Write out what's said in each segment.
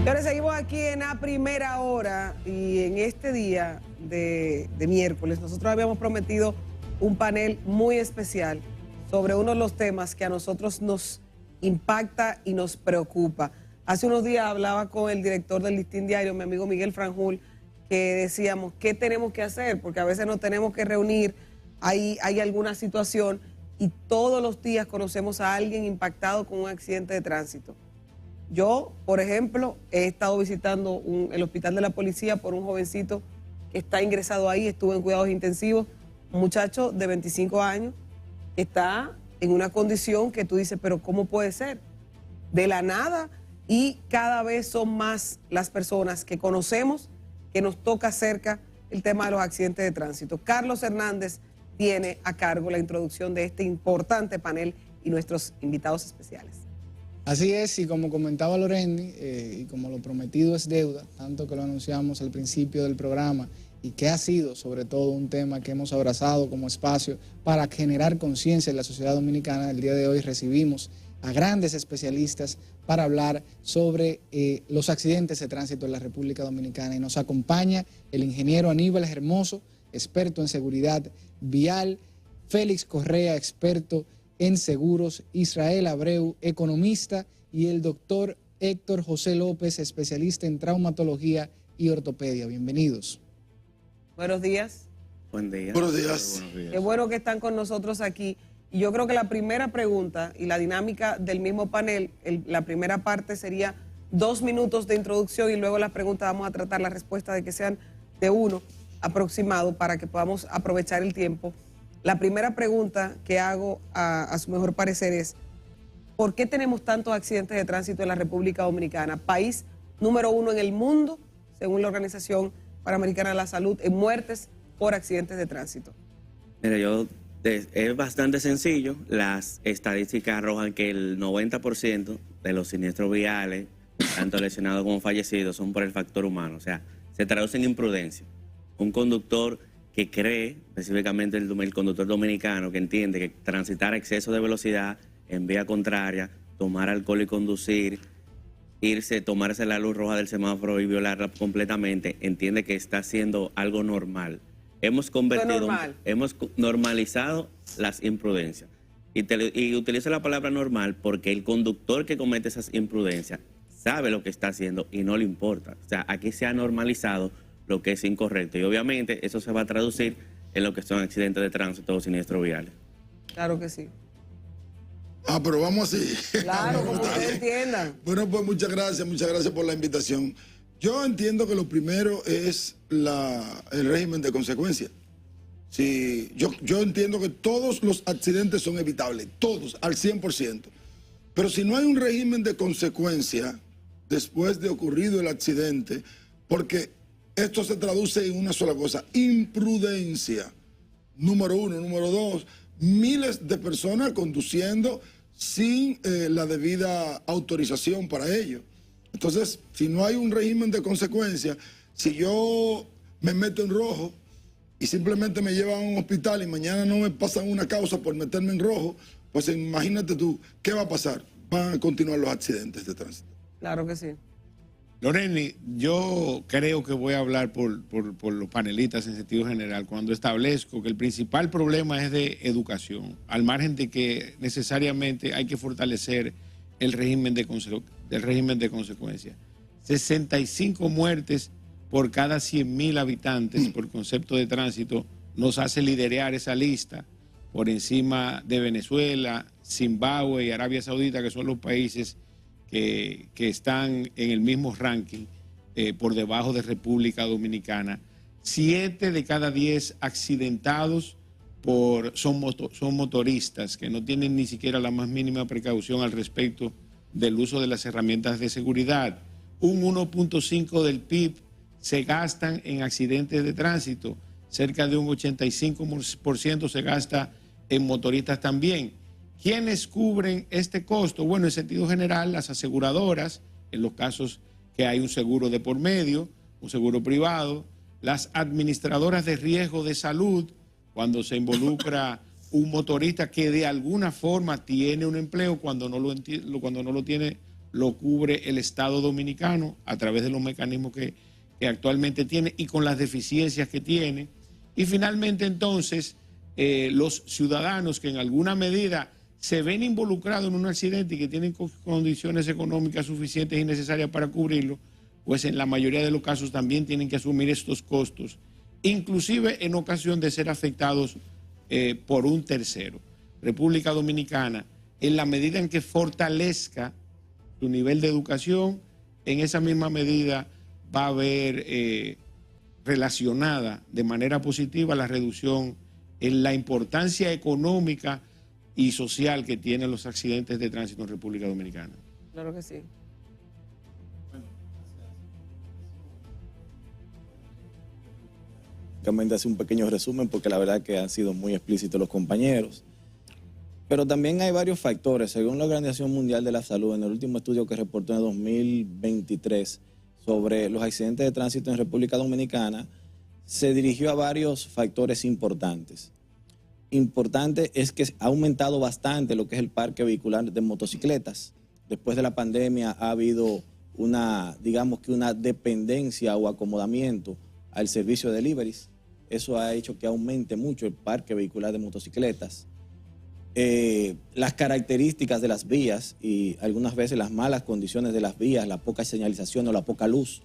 Ahora seguimos aquí en A Primera Hora y en este día de miércoles nosotros habíamos prometido un panel muy especial sobre uno de los temas que a nosotros nos impacta y nos preocupa. Hace unos días hablaba con el director del Listín Diario, mi amigo Miguel Franjul, que decíamos, ¿qué tenemos que hacer? Porque a veces nos tenemos que reunir, hay alguna situación y todos los días conocemos a alguien impactado con un accidente de tránsito. Yo, por ejemplo, he estado visitando el hospital de la policía por un jovencito que está ingresado ahí, estuvo en cuidados intensivos, un muchacho de 25 años, que está en una condición que tú dices, pero ¿cómo puede ser? De la nada, y cada vez son más las personas que conocemos que nos toca cerca el tema de los accidentes de tránsito. Carlos Hernández tiene a cargo la introducción de este importante panel y nuestros invitados especiales. Así es, y como comentaba Loreni, y como lo prometido es deuda, tanto que lo anunciamos al principio del programa, y que ha sido sobre todo un tema que hemos abrazado como espacio para generar conciencia en la sociedad dominicana. El día de hoy recibimos a grandes especialistas para hablar sobre los accidentes de tránsito en la República Dominicana, y nos acompaña el ingeniero Aníbal Hermoso, experto en seguridad vial, Félix Correa, experto en seguros, Israel Abreu, economista, y el doctor Héctor José López, especialista en traumatología y ortopedia. Bienvenidos. Buenos días. Buen día. Buenos días. Qué bueno que están con nosotros aquí. Y yo creo que la primera pregunta y la dinámica del mismo panel, la primera parte sería 2 minutos de introducción y luego las preguntas vamos a tratar la respuesta de que sean de 1 aproximado para que podamos aprovechar el tiempo. La primera pregunta que hago a su mejor parecer es, ¿por qué tenemos tantos accidentes de tránsito en la República Dominicana? País número 1 en el mundo, según la Organización Panamericana de la Salud, en muertes por accidentes de tránsito. Mira, es bastante sencillo. Las estadísticas arrojan que el 90% de los siniestros viales, tanto lesionados como fallecidos, son por el factor humano. O sea, se traduce en imprudencia. Un conductor que cree, específicamente el conductor dominicano, que entiende que transitar a exceso de velocidad en vía contraria, tomar alcohol y conducir, tomarse la luz roja del semáforo y violarla completamente, entiende que está haciendo algo normal. Hemos normalizado las imprudencias. Y utilizo la palabra normal porque el conductor que comete esas imprudencias sabe lo que está haciendo y no le importa. O sea, aquí se ha normalizado lo que es incorrecto. Y obviamente eso se va a traducir en lo que son accidentes de tránsito o siniestros viales. Claro que sí. Pero vamos así. Claro, como ustedes entiendan. Bueno, pues muchas gracias por la invitación. Yo entiendo que lo primero es el régimen de consecuencia. Sí, yo entiendo que todos los accidentes son evitables, todos, al 100%. Pero si no hay un régimen de consecuencia después de ocurrido el accidente, porque esto se traduce en una sola cosa, imprudencia, número 1. Número 2, miles de personas conduciendo sin la debida autorización para ello. Entonces, si no hay un régimen de consecuencia, si yo me meto en rojo y simplemente me llevan a un hospital y mañana no me pasan una causa por meterme en rojo, pues imagínate tú, ¿qué va a pasar? Van a continuar los accidentes de tránsito. Claro que sí. Loreni, yo creo que voy a hablar por los panelistas en sentido general cuando establezco que el principal problema es de educación, al margen de que necesariamente hay que fortalecer el régimen de consecuencia. 65 muertes por cada 100.000 habitantes por concepto de tránsito nos hace liderar esa lista por encima de Venezuela, Zimbabue y Arabia Saudita, que son los países que están en el mismo ranking por debajo de República Dominicana. 7 de cada 10 accidentados son motoristas que no tienen ni siquiera la más mínima precaución al respecto del uso de las herramientas de seguridad. Un 1.5 del PIB se gastan en accidentes de tránsito, cerca de un 85% se gasta en motoristas también. ¿Quiénes cubren este costo? Bueno, en sentido general, las aseguradoras, en los casos que hay un seguro de por medio, un seguro privado, las administradoras de riesgo de salud, cuando se involucra un motorista que de alguna forma tiene un empleo, cuando no lo tiene, lo cubre el Estado dominicano a través de los mecanismos que actualmente tiene y con las deficiencias que tiene. Y finalmente entonces los ciudadanos que en alguna medida se ven involucrados en un accidente y que tienen condiciones económicas suficientes y necesarias para cubrirlo, pues en la mayoría de los casos también tienen que asumir estos costos, inclusive en ocasión de ser afectados por un tercero. República Dominicana, en la medida en que fortalezca su nivel de educación, en esa misma medida va a haber relacionada de manera positiva la reducción en la importancia económica y social que tienen los accidentes de tránsito en República Dominicana. Claro que sí. Hacer un pequeño resumen porque la verdad que han sido muy explícitos los compañeros. Pero también hay varios factores. Según la Organización Mundial de la Salud, en el último estudio que reportó en 2023 sobre los accidentes de tránsito en República Dominicana, se dirigió a varios factores importantes. Importante es que ha aumentado bastante lo que es el parque vehicular de motocicletas. Después de la pandemia ha habido digamos que una dependencia o acomodamiento al servicio de deliveries. Eso ha hecho que aumente mucho el parque vehicular de motocicletas. Las características de las vías y algunas veces las malas condiciones de las vías, la poca señalización o la poca luz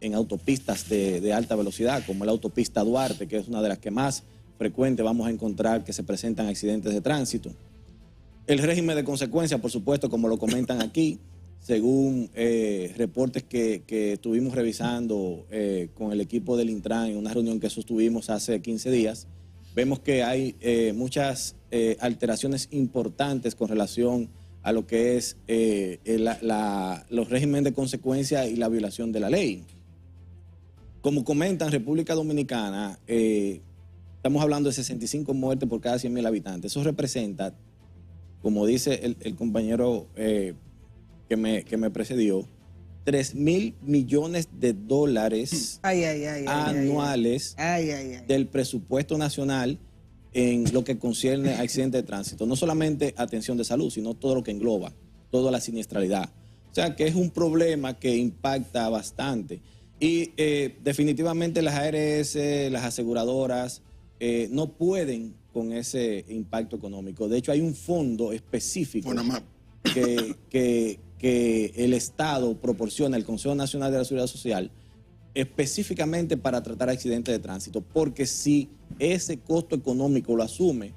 en autopistas de alta velocidad, como la autopista Duarte, que es una de las que más frecuente vamos a encontrar que se presentan accidentes de tránsito. El régimen de consecuencia, por supuesto, como lo comentan aquí, según reportes que estuvimos revisando con el equipo del Intran en una reunión que sostuvimos hace 15 días, vemos que hay muchas alteraciones importantes con relación a lo que es los regímenes de consecuencia y la violación de la ley. Como comentan, República Dominicana, estamos hablando de 65 muertes por cada 100.000 habitantes. Eso representa, como dice el compañero que me precedió, 3.000 millones de dólares anuales del presupuesto nacional en lo que concierne a accidentes de tránsito. No solamente atención de salud, sino todo lo que engloba, toda la siniestralidad. O sea que es un problema que impacta bastante. Y definitivamente las ARS, las aseguradoras, no pueden con ese impacto económico. De hecho, hay un fondo específico que el Estado proporciona, el Consejo Nacional de la Seguridad Social, específicamente para tratar accidentes de tránsito, porque si ese costo económico lo asume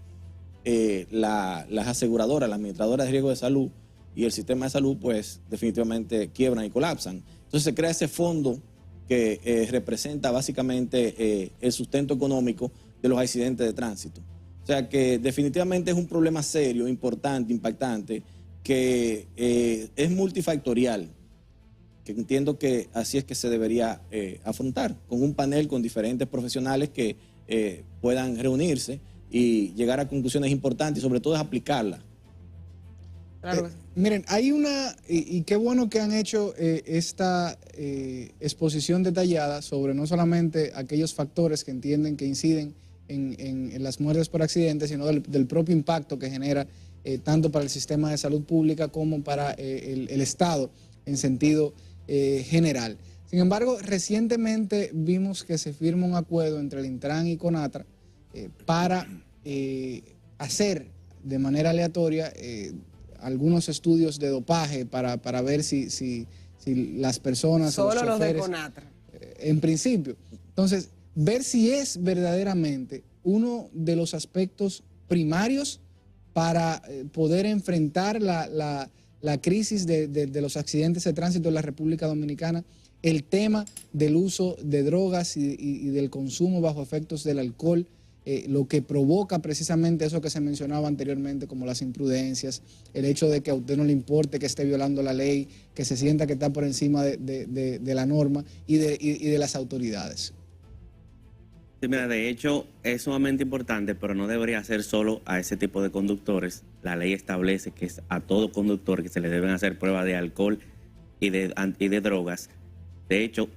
las aseguradoras, las administradoras de riesgo de salud y el sistema de salud, pues definitivamente quiebran y colapsan. Entonces se crea ese fondo que representa básicamente el sustento económico de los accidentes de tránsito. O sea que definitivamente es un problema serio, importante, impactante, que es multifactorial, que entiendo que así es que se debería afrontar, con un panel con diferentes profesionales que puedan reunirse y llegar a conclusiones importantes y sobre todo es aplicarlas. Claro. Miren, hay y qué bueno que han hecho esta exposición detallada sobre no solamente aquellos factores que entienden que inciden en las muertes por accidentes, sino del propio impacto que genera tanto para el sistema de salud pública como para el Estado en sentido general. Sin embargo, recientemente vimos que se firma un acuerdo entre el Intran y CONATRA para hacer de manera aleatoria algunos estudios de dopaje para ver si las personas... Solo los de CONATRA. En principio. Entonces, ver si es verdaderamente uno de los aspectos primarios para poder enfrentar la crisis de los accidentes de tránsito en la República Dominicana, el tema del uso de drogas y del consumo bajo efectos del alcohol, lo que provoca precisamente eso que se mencionaba anteriormente, como las imprudencias, el hecho de que a usted no le importe que esté violando la ley, que se sienta que está por encima de la norma y de las autoridades. Sí, mira, de hecho es sumamente importante, pero no debería ser solo a ese tipo de conductores. La ley establece que es a todo conductor que se le deben hacer pruebas de alcohol y de drogas. De hecho,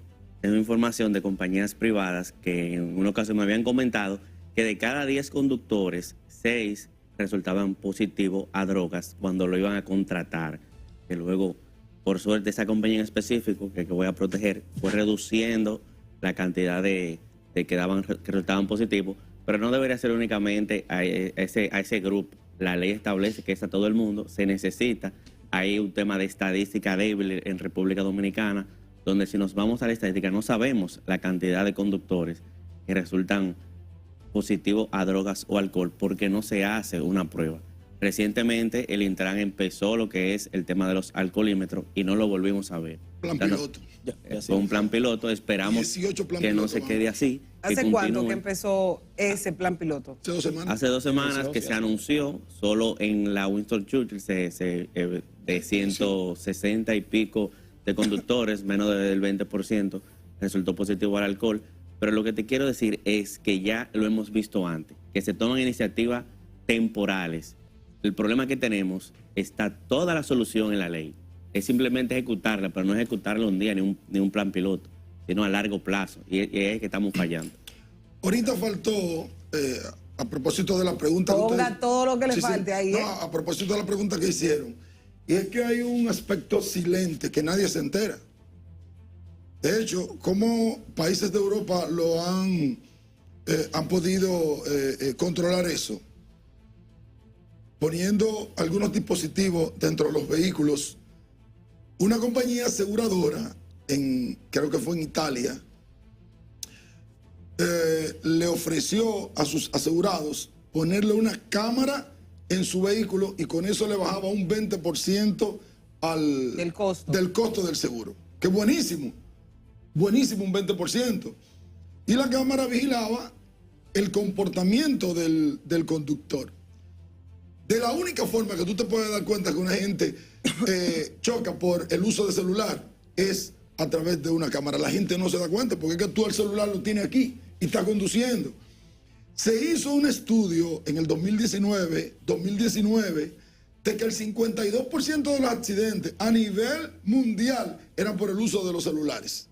tengo información de compañías privadas que en una ocasión me habían comentado que de cada 10 conductores, 6 resultaban positivos a drogas cuando lo iban a contratar, que luego por suerte esa compañía en específico que voy a proteger fue reduciendo la cantidad de que resultaban positivos, pero no debería ser únicamente a ese grupo. La ley establece que es a todo el mundo, se necesita. Hay un tema de estadística débil en República Dominicana, donde si nos vamos a la estadística no sabemos la cantidad de conductores que resultan positivos a drogas o alcohol porque no se hace una prueba. Recientemente el Intran empezó lo que es el tema de los alcoholímetros y no lo volvimos a ver. Plan piloto. Fue un plan piloto, esperamos 18 plan que no piloto, se quede así. ¿Hace que cuánto continúe. que empezó ese plan piloto? Hace 2 semanas. Hace 2 semanas que se anunció, solo en la Winston Churchill de 160 y pico de conductores, menos del 20%, resultó positivo al alcohol. Pero lo que te quiero decir es que ya lo hemos visto antes, que se toman iniciativas temporales. El problema que tenemos está toda la solución en la ley. Es simplemente ejecutarla, pero no ejecutarla un día ni un plan piloto, sino a largo plazo. Y es que estamos fallando. Ahorita faltó, a propósito de la pregunta... Ponga ustedes, todo lo que le falte ahí. No, a propósito de la pregunta que hicieron. Y es que hay un aspecto silente que nadie se entera. De hecho, como países de Europa lo han podido controlar eso, poniendo algunos dispositivos dentro de los vehículos. Una compañía aseguradora, creo que fue en Italia, le ofreció a sus asegurados ponerle una cámara en su vehículo y con eso le bajaba un 20% Del costo. del costo del seguro. Que buenísimo, buenísimo, un 20%. Y la cámara vigilaba el comportamiento del conductor. De la única forma que tú te puedes dar cuenta que una gente choca por el uso de celular es a través de una cámara. La gente no se da cuenta porque es que tú el celular lo tienes aquí y está conduciendo. Se hizo un estudio en el 2019 de que el 52% de los accidentes a nivel mundial eran por el uso de los celulares.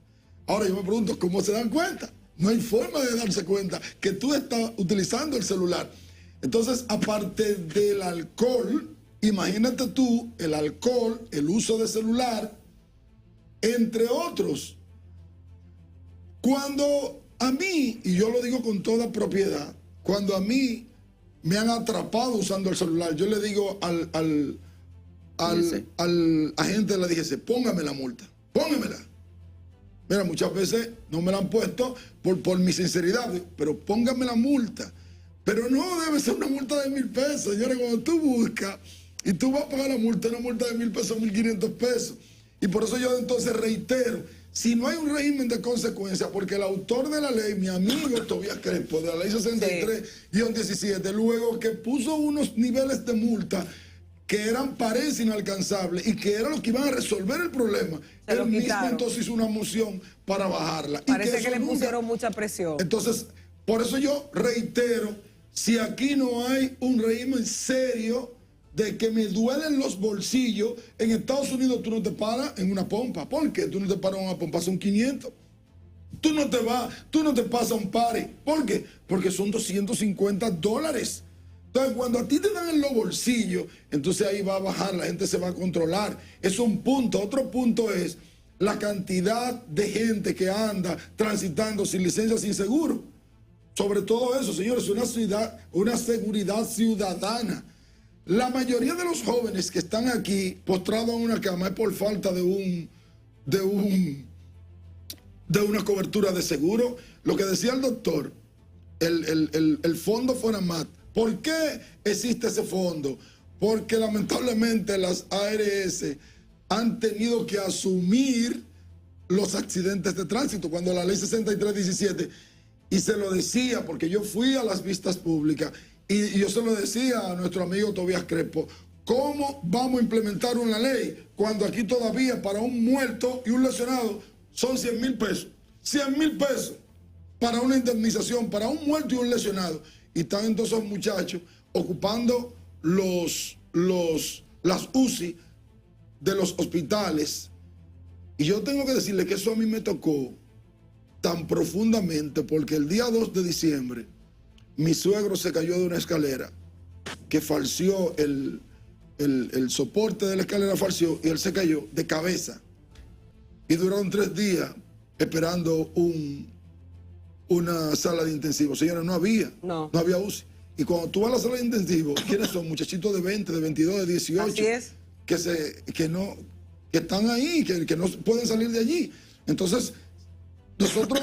Ahora yo me pregunto, ¿cómo se dan cuenta? No hay forma de darse cuenta que tú estás utilizando el celular. Entonces, aparte del alcohol, imagínate tú el alcohol, el uso de celular, entre otros. Cuando a mí, y yo lo digo con toda propiedad, cuando a mí me han atrapado usando el celular, yo le digo al agente de la DGC, póngame la multa, póngamela. Mira, muchas veces no me la han puesto por mi sinceridad, pero póngame la multa. Pero no debe ser una multa de 1,000 pesos, señores. Cuando tú buscas y tú vas a pagar la multa, una multa de 1,000 pesos, 1,500 pesos. Y por eso yo entonces reitero, si no hay un régimen de consecuencias, porque el autor de la ley, mi amigo Tobías Crespo, de la ley 63-17, luego que puso unos niveles de multa que eran parece inalcanzables y que eran los que iban a resolver el problema, él mismo entonces hizo una moción para bajarla. Parece que le pusieron mucha presión. Entonces, por eso yo reitero, si aquí no hay un régimen serio de que me duelen los bolsillos, en Estados Unidos tú no te paras en una pompa. ¿Por qué? Tú no te paras en una pompa, son 500. Tú no te pasas un party. ¿Por qué? Porque son $250. Entonces, cuando a ti te dan en los bolsillos, entonces ahí va a bajar, la gente se va a controlar. Eso es un punto. Otro punto es la cantidad de gente que anda transitando sin licencia, sin seguro. Sobre todo eso, señores, una seguridad ciudadana. La mayoría de los jóvenes que están aquí postrados en una cama es por falta de una cobertura de seguro. Lo que decía el doctor, el fondo Fonamat. ¿Por qué existe ese fondo? Porque lamentablemente las ARS han tenido que asumir los accidentes de tránsito. Cuando la ley 63-17, y se lo decía, porque yo fui a las vistas públicas, y yo se lo decía a nuestro amigo Tobías Crespo, ¿cómo vamos a implementar una ley cuando aquí todavía para un muerto y un lesionado son 100,000 pesos? 100,000 pesos para una indemnización, para un muerto y un lesionado. Y están entonces esos muchachos ocupando las UCI de los hospitales. Y yo tengo que decirle que eso a mí me tocó tan profundamente porque el día 2 de diciembre mi suegro se cayó de una escalera que falseó el soporte de la escalera falseó y él se cayó de cabeza. Y duraron 3 días esperando una sala de intensivo. Señora, no había UCI. Y cuando tú vas a la sala de intensivo, ¿quiénes son? Muchachitos de 20, de 22, de 18. Así es. Que están ahí, que no pueden salir de allí. Entonces, nosotros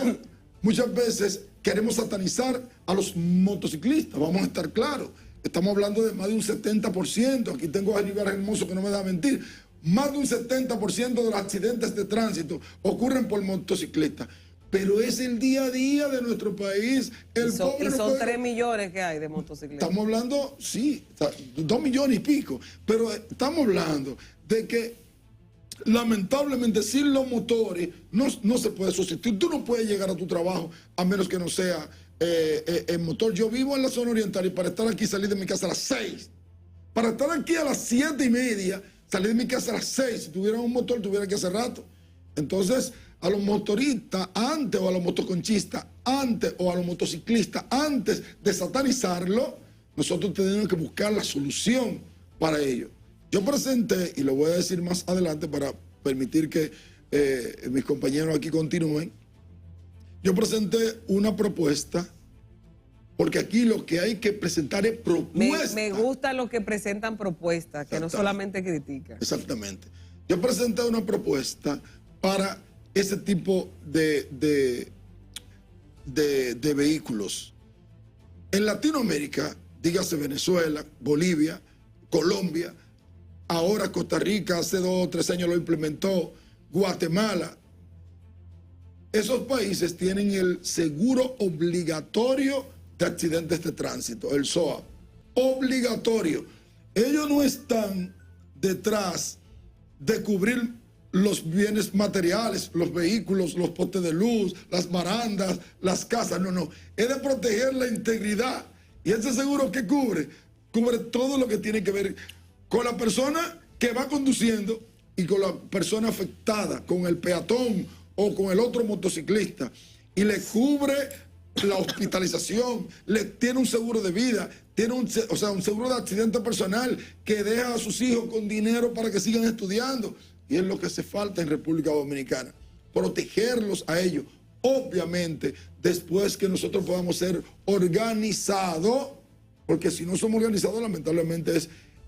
muchas veces queremos satanizar a los motociclistas, vamos a estar claros. Estamos hablando de más de un 70%. Aquí tengo a Aníbal Hermoso que no me da a mentir. Más de un 70% de los accidentes de tránsito ocurren por motociclistas. Pero es el día a día de nuestro país. Y son 3 millones que hay de motociclistas. Estamos hablando, sí, 2 millones y pico. Pero estamos hablando de que lamentablemente sin los motores no se puede sustituir. Tú no puedes llegar a tu trabajo a menos que no sea el motor. Yo vivo en la zona oriental y para estar aquí salí de mi casa a las 6. Para estar aquí a las 7:30 salí de mi casa a las 6. Si tuviera un motor tuviera que hace rato. Entonces, a los motoristas antes, o a los motoconchistas antes, o a los motociclistas antes de satanizarlo, nosotros tenemos que buscar la solución para ello. Yo presenté, y lo voy a decir más adelante para permitir que mis compañeros aquí continúen, yo presenté una propuesta, porque aquí lo que hay que presentar es propuestas. Me gusta lo que presentan propuestas, que no solamente critican. Exactamente. Yo presenté una propuesta para ese tipo de vehículos. En Latinoamérica, dígase Venezuela, Bolivia, Colombia, ahora Costa Rica hace 2 o 3 años lo implementó, Guatemala. Esos países tienen el seguro obligatorio de accidentes de tránsito, el SOA. Obligatorio. Ellos no están detrás de cubrir los bienes materiales, los vehículos, los postes de luz, las barandas, las casas. No. Es de proteger la integridad. Y ese seguro que cubre todo lo que tiene que ver con la persona que va conduciendo y con la persona afectada, con el peatón o con el otro motociclista. Y le cubre la hospitalización, tiene un seguro de vida, tiene un seguro de accidente personal que deja a sus hijos con dinero para que sigan estudiando. Y es lo que hace falta en República Dominicana, protegerlos a ellos. Obviamente, después que nosotros podamos ser organizados, porque si no somos organizados, lamentablemente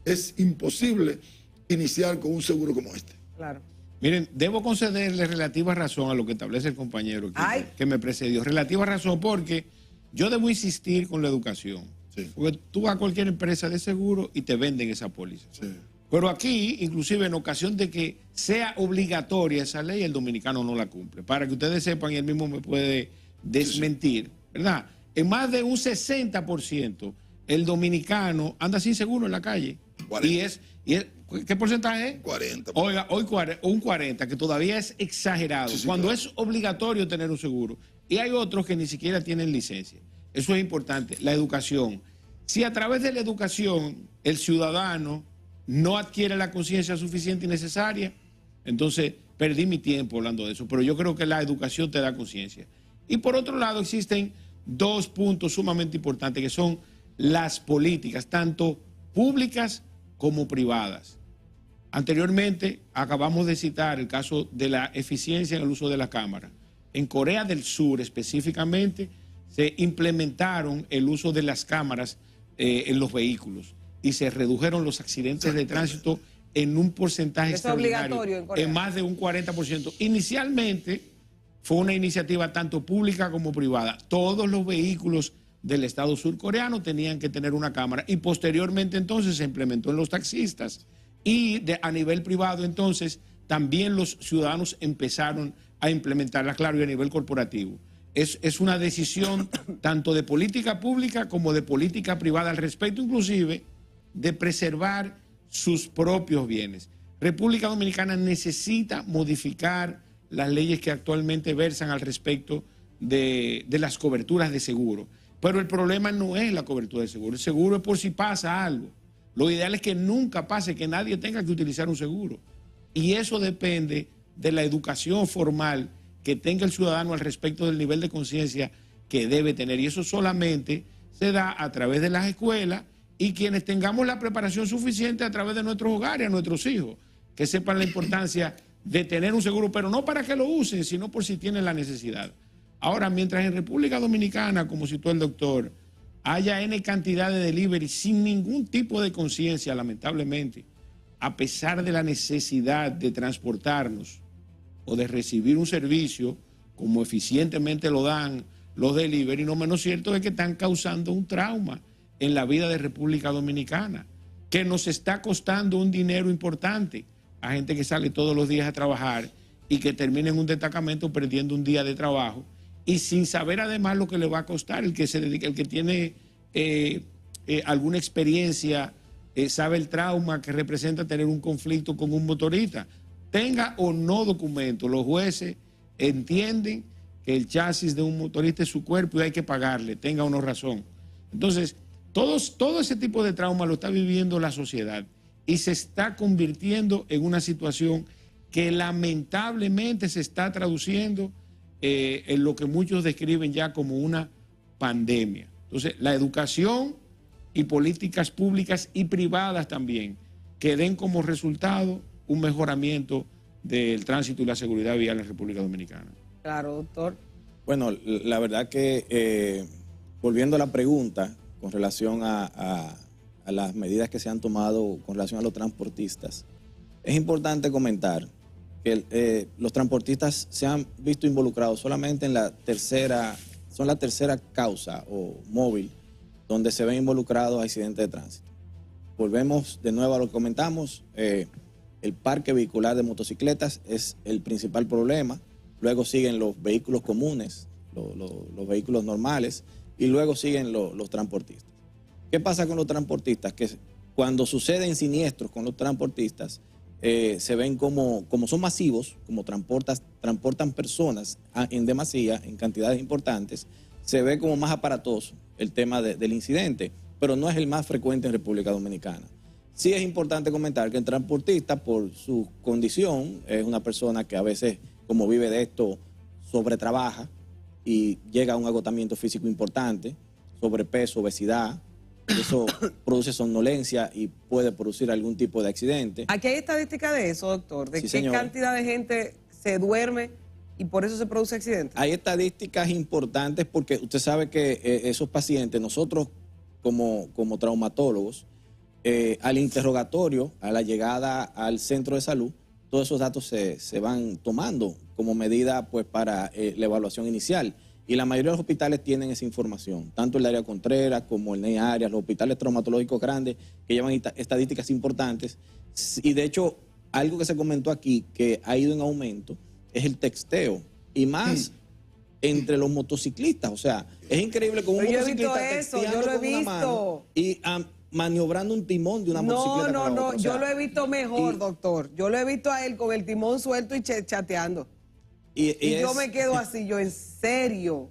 es imposible iniciar con un seguro como este. Claro. Miren, debo concederle relativa razón a lo que establece el compañero que me precedió. Relativa razón porque yo debo insistir con la educación. Sí. Porque tú vas a cualquier empresa de seguro y te venden esa póliza. Sí. Pero aquí, inclusive en ocasión de que sea obligatoria esa ley, el dominicano no la cumple. Para que ustedes sepan, y él mismo me puede desmentir, ¿verdad? En más de un 60%, el dominicano anda sin seguro en la calle. 40. ¿Qué porcentaje es? 40. Oiga, hoy un 40, que todavía es exagerado. Sí, cuando claro. Es obligatorio tener un seguro. Y hay otros que ni siquiera tienen licencia. Eso es importante. La educación. Si a través de la educación el ciudadano no adquiere la conciencia suficiente y necesaria, entonces perdí mi tiempo hablando de eso. Pero yo creo que la educación te da conciencia. Y por otro lado existen 2 puntos sumamente importantes, que son las políticas, tanto públicas como privadas. Anteriormente acabamos de citar el caso de la eficiencia en el uso de la cámara. En Corea del Sur específicamente se implementaron el uso de las cámaras en los vehículos y se redujeron los accidentes de tránsito en un porcentaje extraordinario, en más de un 40%. Inicialmente fue una iniciativa tanto pública como privada. Todos los vehículos del Estado surcoreano tenían que tener una cámara y posteriormente entonces se implementó en los taxistas y a nivel privado entonces también los ciudadanos empezaron a implementarla, claro, y a nivel corporativo. Es una decisión tanto de política pública como de política privada al respecto, inclusive de preservar sus propios bienes. República Dominicana necesita modificar las leyes que actualmente versan al respecto de las coberturas de seguro. Pero el problema no es la cobertura de seguro. El seguro es por si pasa algo. Lo ideal es que nunca pase, que nadie tenga que utilizar un seguro. Y eso depende de la educación formal que tenga el ciudadano al respecto del nivel de conciencia que debe tener. Y eso solamente se da a través de las escuelas y quienes tengamos la preparación suficiente a través de nuestros hogares, a nuestros hijos, que sepan la importancia de tener un seguro, pero no para que lo usen, sino por si tienen la necesidad. Ahora, mientras en República Dominicana, como citó el doctor, haya N cantidad de delivery sin ningún tipo de conciencia, lamentablemente, a pesar de la necesidad de transportarnos o de recibir un servicio, como eficientemente lo dan los delivery, no menos cierto es que están causando un trauma en la vida de República Dominicana, que nos está costando un dinero importante a gente que sale todos los días a trabajar y que termina en un destacamento perdiendo un día de trabajo y sin saber además lo que le va a costar. El que se dedica, el que tiene alguna experiencia, sabe el trauma que representa tener un conflicto con un motorista. Tenga o no documento, los jueces entienden que el chasis de un motorista es su cuerpo y hay que pagarle, tenga o no razón. Entonces, todo ese tipo de trauma lo está viviendo la sociedad y se está convirtiendo en una situación que lamentablemente se está traduciendo en lo que muchos describen ya como una pandemia. Entonces, la educación y políticas públicas y privadas también que den como resultado un mejoramiento del tránsito y la seguridad vial en República Dominicana. Claro, doctor. Bueno, la verdad que, volviendo a la pregunta con relación a las medidas que se han tomado con relación a los transportistas, es importante comentar que los transportistas se han visto involucrados solamente en son la tercera causa o móvil donde se ven involucrados accidentes de tránsito. Volvemos de nuevo a lo que comentamos, el parque vehicular de motocicletas es el principal problema, luego siguen los vehículos comunes, los vehículos normales, y luego siguen los transportistas. ¿Qué pasa con los transportistas? Que cuando suceden siniestros con los transportistas, se ven como son masivos, como transportan personas en demasía, en cantidades importantes, se ve como más aparatoso el tema del incidente, pero no es el más frecuente en República Dominicana. Sí es importante comentar que el transportista, por su condición, es una persona que a veces, como vive de esto, sobretrabaja y llega a un agotamiento físico importante, sobrepeso, obesidad. Eso produce somnolencia y puede producir algún tipo de accidente. ¿Aquí hay estadística de eso, doctor? ¿De Sí, qué señora. cantidad de gente se duerme y por eso se produce accidente? Hay estadísticas importantes porque usted sabe que esos pacientes, nosotros como traumatólogos, al interrogatorio, a la llegada al centro de salud, todos esos datos se van tomando como medida pues, para la evaluación inicial. Y la mayoría de los hospitales tienen esa información, tanto el Darío Contreras como el NEI Arias, los hospitales traumatológicos grandes que llevan estadísticas importantes. Y de hecho, algo que se comentó aquí que ha ido en aumento es el texteo, y más entre los motociclistas. O sea, es increíble como un Pero yo he visto motociclista eso, yo texteando lo he con una mano visto. y maniobrando un timón de una motocicleta. No, con la no, otra. O sea, yo lo he visto mejor, y- doctor. Yo lo he visto a él con el timón suelto y chateando. Y yo me quedo así, yo en serio.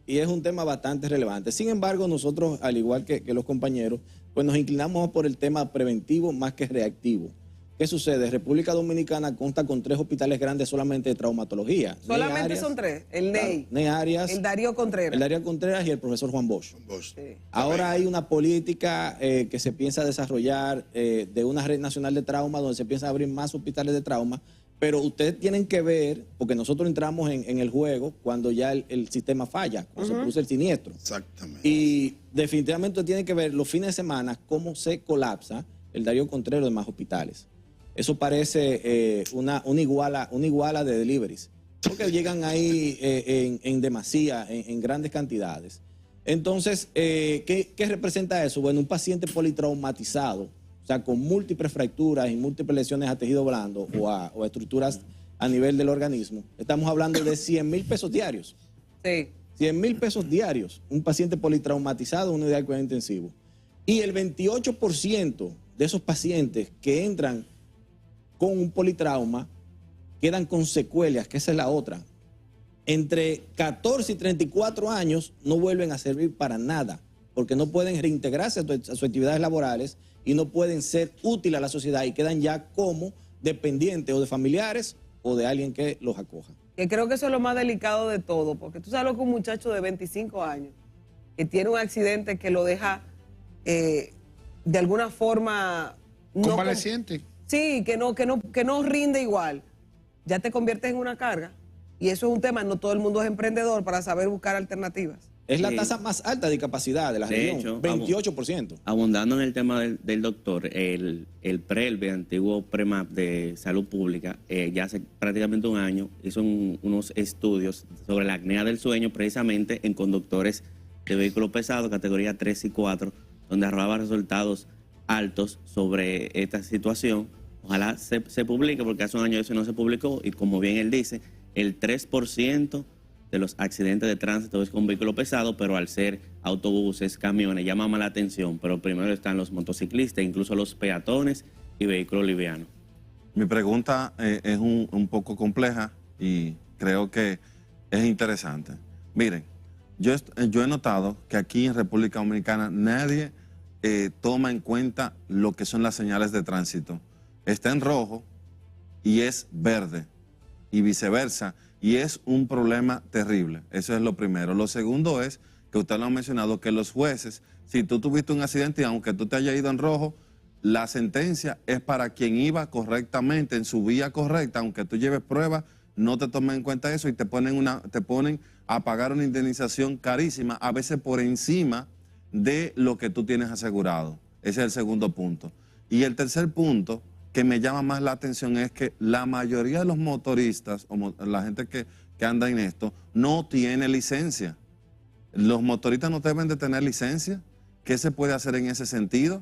Y es un tema bastante relevante. Sin embargo, nosotros, al igual que los compañeros, pues nos inclinamos por el tema preventivo más que reactivo. ¿Qué sucede? República Dominicana consta con 3 hospitales grandes solamente de traumatología. Solamente NEI Arias, son 3. El NEI, NEI Arias, el Darío Contreras. el Darío Contreras y el profesor Juan Bosch. Sí. Ahora hay una política que se piensa desarrollar de una red nacional de trauma donde se piensa abrir más hospitales de trauma, pero ustedes tienen que ver, porque nosotros entramos en el juego cuando ya el sistema falla, cuando se produce el siniestro. Exactamente. Y definitivamente tienen que ver los fines de semana cómo se colapsa el Darío Contreras de más hospitales. Eso parece una iguala de deliveries, porque llegan ahí en demasía, en grandes cantidades. Entonces, ¿qué representa eso? Bueno, un paciente politraumatizado, o sea, con múltiples fracturas y múltiples lesiones a tejido blando o a estructuras a nivel del organismo. Estamos hablando de 100,000 pesos diarios. Sí. 100,000 pesos diarios, un paciente politraumatizado en una unidad de cuidado intensivo. Y el 28% de esos pacientes que entran con un politrauma quedan con secuelas, que esa es la otra. Entre 14 y 34 años no vuelven a servir para nada, porque no pueden reintegrarse a sus actividades laborales y no pueden ser útiles a la sociedad y quedan ya como dependientes o de familiares o de alguien que los acoja. Que creo que eso es lo más delicado de todo, porque tú sabes lo que un muchacho de 25 años que tiene un accidente que lo deja de alguna forma... Convaleciente. Sí, que no rinde igual. Ya te conviertes en una carga. Y eso es un tema, no todo el mundo es emprendedor para saber buscar alternativas. Es la tasa más alta de discapacidad de la región, hecho, 28%. Abundando en el tema del doctor, el PRELVE, antiguo PREMAP de salud pública, ya hace prácticamente un año hizo unos estudios sobre la apnea del sueño precisamente en conductores de vehículos pesados, categoría 3 y 4, donde arrojaba resultados altos sobre esta situación. Ojalá se publique, porque hace un año eso no se publicó, y como bien él dice, el 3% de los accidentes de tránsito es con vehículo pesado, pero al ser autobuses, camiones, llama más la atención. Pero primero están los motociclistas, incluso los peatones y vehículos livianos. Mi pregunta es un poco compleja y creo que es interesante. Miren, yo he notado que aquí en República Dominicana nadie toma en cuenta lo que son las señales de tránsito. Está en rojo y es verde y viceversa, y es un problema terrible. Eso es lo primero. Lo segundo es, que usted lo ha mencionado, que los jueces, si tú tuviste un accidente y aunque tú te hayas ido en rojo, la sentencia es para quien iba correctamente, en su vía correcta, aunque tú lleves pruebas, no te tomen en cuenta eso y te ponen a pagar una indemnización carísima, a veces por encima de lo que tú tienes asegurado. Ese es el segundo punto. Y el tercer punto que me llama más la atención es que la mayoría de los motoristas, o la gente que anda en esto, no tiene licencia. Los motoristas no deben de tener licencia. ¿Qué se puede hacer en ese sentido?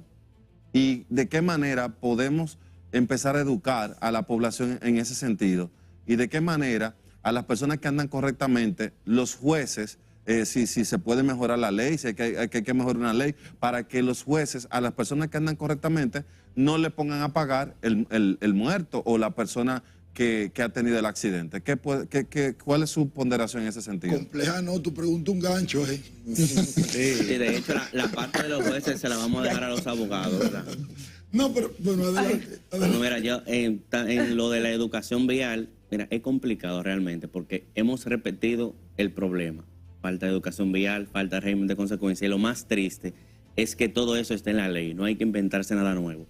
¿Y de qué manera podemos empezar a educar a la población en ese sentido? ¿Y de qué manera a las personas que andan correctamente, los jueces, si se puede mejorar la ley, si hay que mejorar una ley, para que los jueces a las personas que andan correctamente no le pongan a pagar el muerto o la persona que ha tenido el accidente? ¿Cuál es su ponderación en ese sentido? Compleja, no, tu pregunta un gancho, ¿eh? Sí, de hecho, la parte de los jueces se la vamos a dejar a los abogados, ¿verdad? No, pero bueno, adelante. Bueno, mira, yo en lo de la educación vial, mira, es complicado realmente porque hemos repetido el problema. Falta de educación vial, falta de régimen de consecuencia. Y lo más triste es que todo eso está en la ley, no hay que inventarse nada nuevo.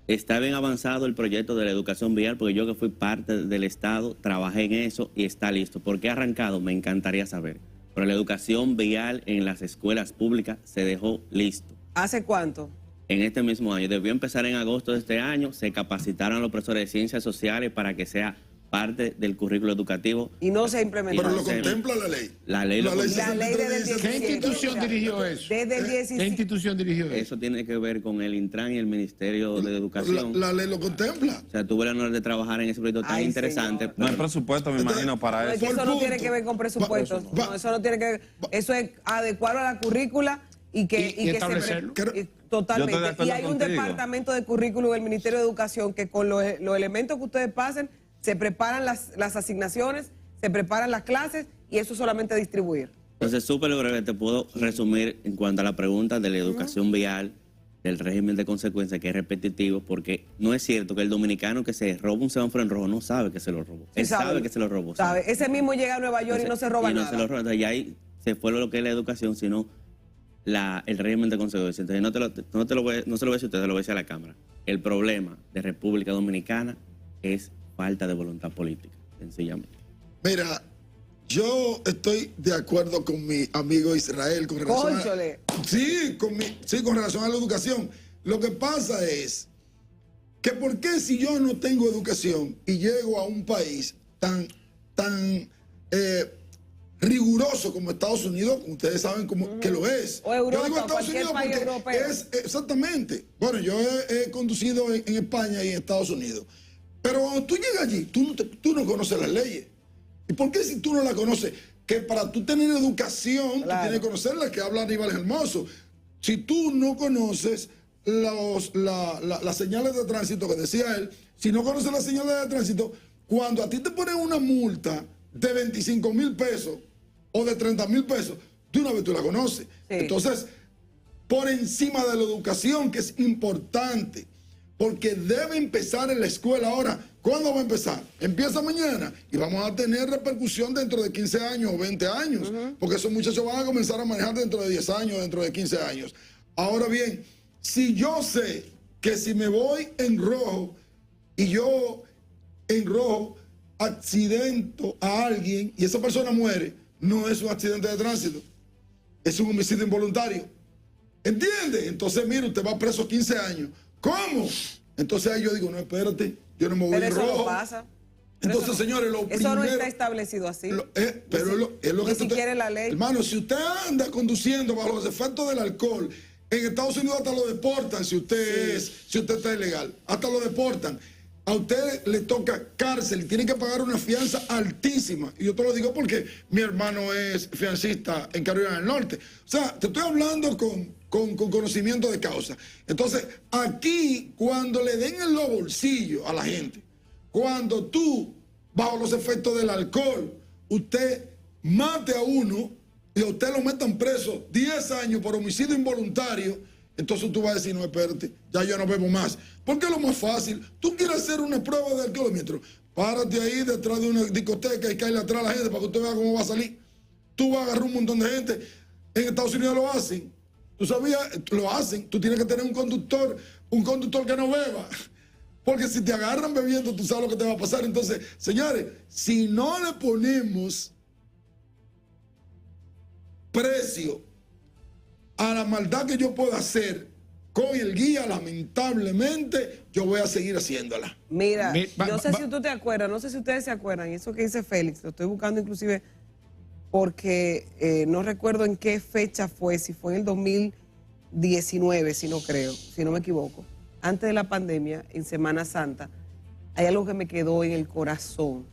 Está bien avanzado el proyecto de la educación vial, porque yo que fui parte del Estado, trabajé en eso y está listo. ¿Por qué ha arrancado? Me encantaría saber. Pero la educación vial en las escuelas públicas se dejó listo. ¿Hace cuánto? En este mismo año. Debió empezar en agosto de este año. Se capacitaron a los profesores de ciencias sociales para que sea parte del currículo educativo. Y no se implementó. Pero lo contempla la ley. La ley lo contempla. La ley desde el 17. ¿Qué institución dirigió eso? Desde el 17. ¿Qué institución dirigió eso? Eso tiene que ver con el Intran y el Ministerio de Educación. La ley lo contempla. O sea, tuve el honor de trabajar en ese proyecto tan Ay, interesante. señor. No hay presupuesto, me imagino, para No, es eso. que eso no tiene que ver con presupuestos. No, eso no tiene que ver. Eso es adecuarlo a la currícula y que se establecerlo. totalmente. Yo estoy de acuerdo Y hay un contigo. departamento de currículum del Ministerio de Educación que con los elementos que ustedes pasen se preparan las asignaciones, se preparan las clases y eso solamente distribuir. Entonces, súper breve, te puedo resumir en cuanto a la pregunta de la educación vial, del régimen de consecuencias, que es repetitivo, porque no es cierto que el dominicano que se roba un semáforo en rojo no sabe que se lo robó. Él sabe que se lo robó. Sabe. Ese mismo llega a Nueva York y no se roba y no nada. se lo roba. Entonces, ya ahí se fue lo que es la educación, sino el régimen de consecuencias. Entonces, no se lo voy a decir a ustedes, lo voy a decir a la Cámara. El problema de República Dominicana es falta de voluntad política, sencillamente. Mira, yo estoy de acuerdo con mi amigo Israel con relación Cónchale. con relación a la educación. Lo que pasa es que ¿por qué si yo no tengo educación y llego a un país tan riguroso como Estados Unidos, ustedes saben que lo es? O Europa, yo digo Estados cualquier Unidos país porque europeo. es exactamente. Bueno, yo he conducido en España y en Estados Unidos. Pero cuando tú llegas allí, tú no conoces las leyes. ¿Y por qué si tú no las conoces? Que para tú tener educación, Claro. tú tienes que conocer la que habla Aníbal Hermoso. Si tú no conoces las señales de tránsito que decía él, si no conoces las señales de tránsito, cuando a ti te ponen una multa de 25,000 pesos o de 30,000 pesos, de una vez tú la conoces. Sí. Entonces, por encima de la educación, que es importante, porque debe empezar en la escuela ahora. ¿Cuándo va a empezar? Empieza mañana y vamos a tener repercusión dentro de 15 años o 20 años, porque esos muchachos van a comenzar a manejar dentro de 10 años, dentro de 15 años. Ahora bien, si yo sé que si me voy en rojo y yo en rojo accidento a alguien y esa persona muere, no es un accidente de tránsito, es un homicidio involuntario. ¿Entiende? Entonces, mire, usted va preso 15 años. ¿Cómo? Entonces ahí yo digo, no, espérate, yo no me voy Pero en eso rojo. no pasa. Entonces, Eso no- señores, lo Eso primero... no está establecido así. pero es lo ni que tú siquiera en la ley. Hermano, si usted anda conduciendo bajo los efectos del alcohol, en Estados Unidos hasta lo deportan si usted si usted está ilegal. Hasta lo deportan. A usted le toca cárcel y tiene que pagar una fianza altísima. Y yo te lo digo porque mi hermano es fiancista en Carolina del Norte. O sea, te estoy hablando con conocimiento de causa. Entonces, aquí, cuando le den en los bolsillos a la gente, cuando tú, bajo los efectos del alcohol, usted mate a uno y a usted lo metan preso 10 años por homicidio involuntario, entonces tú vas a decir, no, espérate, ya yo no bebo más. Porque es lo más fácil. Tú quieres hacer una prueba de alcoholímetro, párate ahí detrás de una discoteca y cae atrás a la gente para que usted vea cómo va a salir. Tú vas a agarrar un montón de gente. En Estados Unidos lo hacen. Tú sabías, lo hacen. Tú tienes que tener un conductor que no beba. Porque si te agarran bebiendo, tú sabes lo que te va a pasar. Entonces, señores, si no le ponemos precio a la maldad que yo pueda hacer con el guía, lamentablemente, yo voy a seguir haciéndola. Mira, no sé si tú te acuerdas, no sé si ustedes se acuerdan, y eso que dice Félix, lo estoy buscando inclusive porque no recuerdo en qué fecha fue, si fue en el 2019, si no creo, si no me equivoco. Antes de la pandemia, en Semana Santa, hay algo que me quedó en el corazón.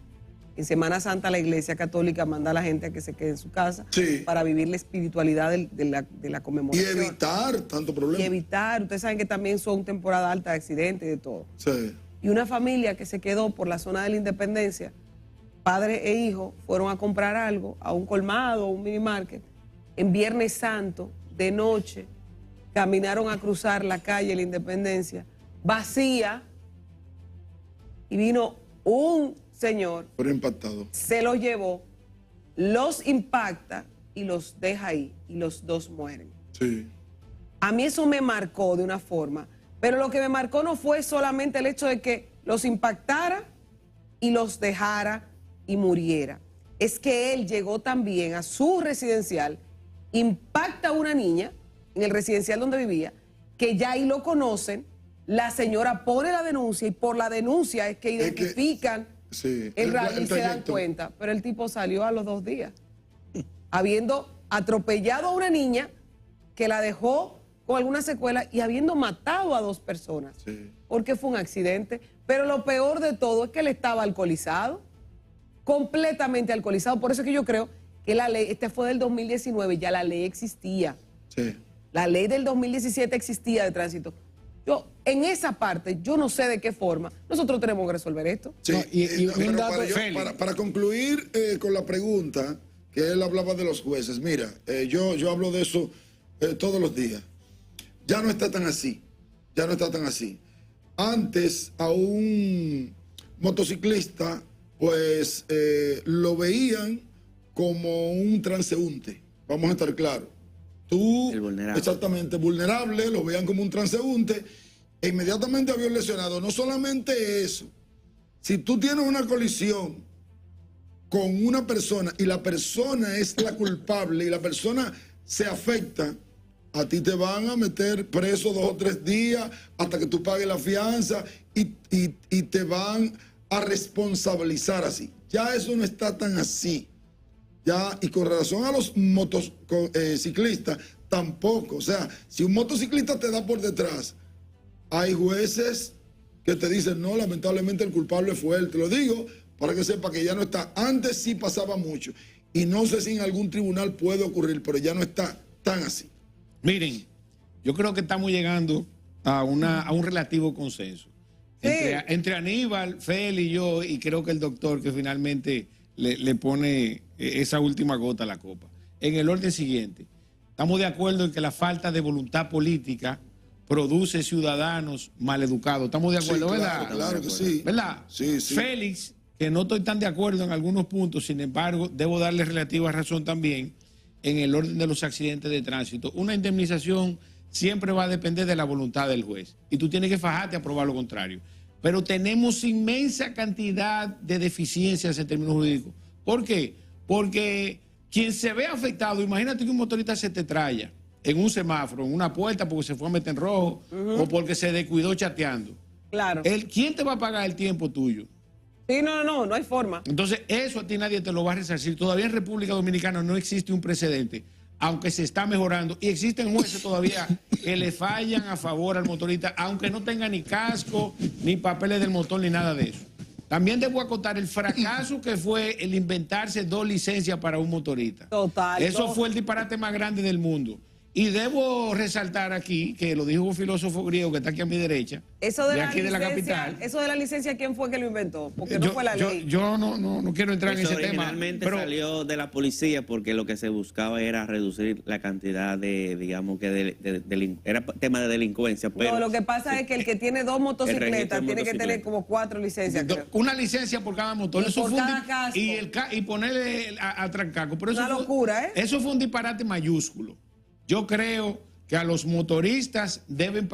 En Semana Santa la Iglesia Católica manda a la gente a que se quede en su casa para vivir la espiritualidad de la conmemoración. Y evitar tanto problema. Y evitar, ustedes saben que también son temporada alta de accidentes y de todo. Sí. Y una familia que se quedó por la zona de la Independencia, padre e hijo, fueron a comprar algo a un colmado, a un mini market, en Viernes Santo, de noche, caminaron a cruzar la calle La Independencia, vacía, y vino un señor, Pero impactado. se los llevó, los impacta y los deja ahí, y los dos mueren. Sí. A mí eso me marcó de una forma, pero lo que me marcó no fue solamente el hecho de que los impactara y los dejara y muriera. Es que él llegó también a su residencial, impacta a una niña en el residencial donde vivía, que ya ahí lo conocen, la señora pone la denuncia y por la denuncia es que identifican el radio y se dan cuenta. Pero el tipo salió a los 2 días, habiendo atropellado a una niña que la dejó con alguna secuela y habiendo matado a 2 personas. Sí. Porque fue un accidente. Pero lo peor de todo es que él estaba alcoholizado, completamente alcoholizado. Por eso es que yo creo que la ley, este fue del 2019, ya la ley existía. Sí. La ley del 2017 existía de tránsito. Yo, en esa parte, yo no sé de qué forma nosotros tenemos que resolver esto. Sí, No, y un pero dato, para concluir con la pregunta que él hablaba de los jueces, mira, yo hablo de eso todos los días. Ya no está tan así, ya no está tan así. Antes a un motociclista, pues lo veían como un transeúnte, vamos a estar claros. Tú, El vulnerable. exactamente, vulnerable, lo veían como un transeúnte e inmediatamente había un lesionado. No solamente eso, si tú tienes una colisión con una persona y la persona es la culpable y la persona se afecta, a ti te van a meter preso 2 o 3 días hasta que tú pagues la fianza y te van a responsabilizar así. Ya eso no está tan así. Ya, y con relación a los motociclistas, tampoco. O sea, si un motociclista te da por detrás, hay jueces que te dicen, no, lamentablemente el culpable fue él. Te lo digo para que sepa que ya no está. Antes sí pasaba mucho. Y no sé si en algún tribunal puede ocurrir, pero ya no está tan así. Miren, yo creo que estamos llegando a un relativo consenso. Sí. Entre Aníbal, Fel y yo, y creo que el doctor que finalmente le pone esa última gota a la copa. En el orden siguiente, estamos de acuerdo en que la falta de voluntad política produce ciudadanos maleducados. Estamos de acuerdo, Sí, ¿verdad? claro que sí. ¿Verdad? Sí, sí. Félix, que no estoy tan de acuerdo en algunos puntos, sin embargo, debo darle relativa razón también en el orden de los accidentes de tránsito. Una indemnización siempre va a depender de la voluntad del juez. Y tú tienes que fajarte a probar lo contrario. Pero tenemos inmensa cantidad de deficiencias en términos jurídicos. ¿Por qué? Porque quien se ve afectado, imagínate que un motorista se te traya en un semáforo, en una puerta porque se fue a meter en rojo o porque se descuidó chateando. Claro. ¿Quién te va a pagar el tiempo tuyo? Sí, no hay forma. Entonces, eso a ti nadie te lo va a resarcir. Todavía en República Dominicana no existe un precedente, aunque se está mejorando. Y existen jueces todavía que le fallan a favor al motorista, aunque no tenga ni casco, ni papeles del motor, ni nada de eso. También debo acotar el fracaso que fue el inventarse 2 licencias para un motorista. Total. Eso fue el disparate más grande del mundo. Y debo resaltar aquí, que lo dijo un filósofo griego que está aquí a mi derecha, Eso de aquí de la capital. Eso de la licencia, ¿quién fue que lo inventó? Porque no fue la ley. Yo no quiero entrar en Eso ese tema. originalmente Pero salió de la policía porque lo que se buscaba era reducir la cantidad de, digamos que era tema de delincuencia. Pero No, lo que pasa es que el que tiene 2 motocicletas tiene que tener como 4 licencias. creo. una licencia por cada motor. Y por cada casco. Y ponerle a trancaco. Pero Una locura, ¿eh? Eso fue un disparate mayúsculo. Yo creo que a los motoristas deben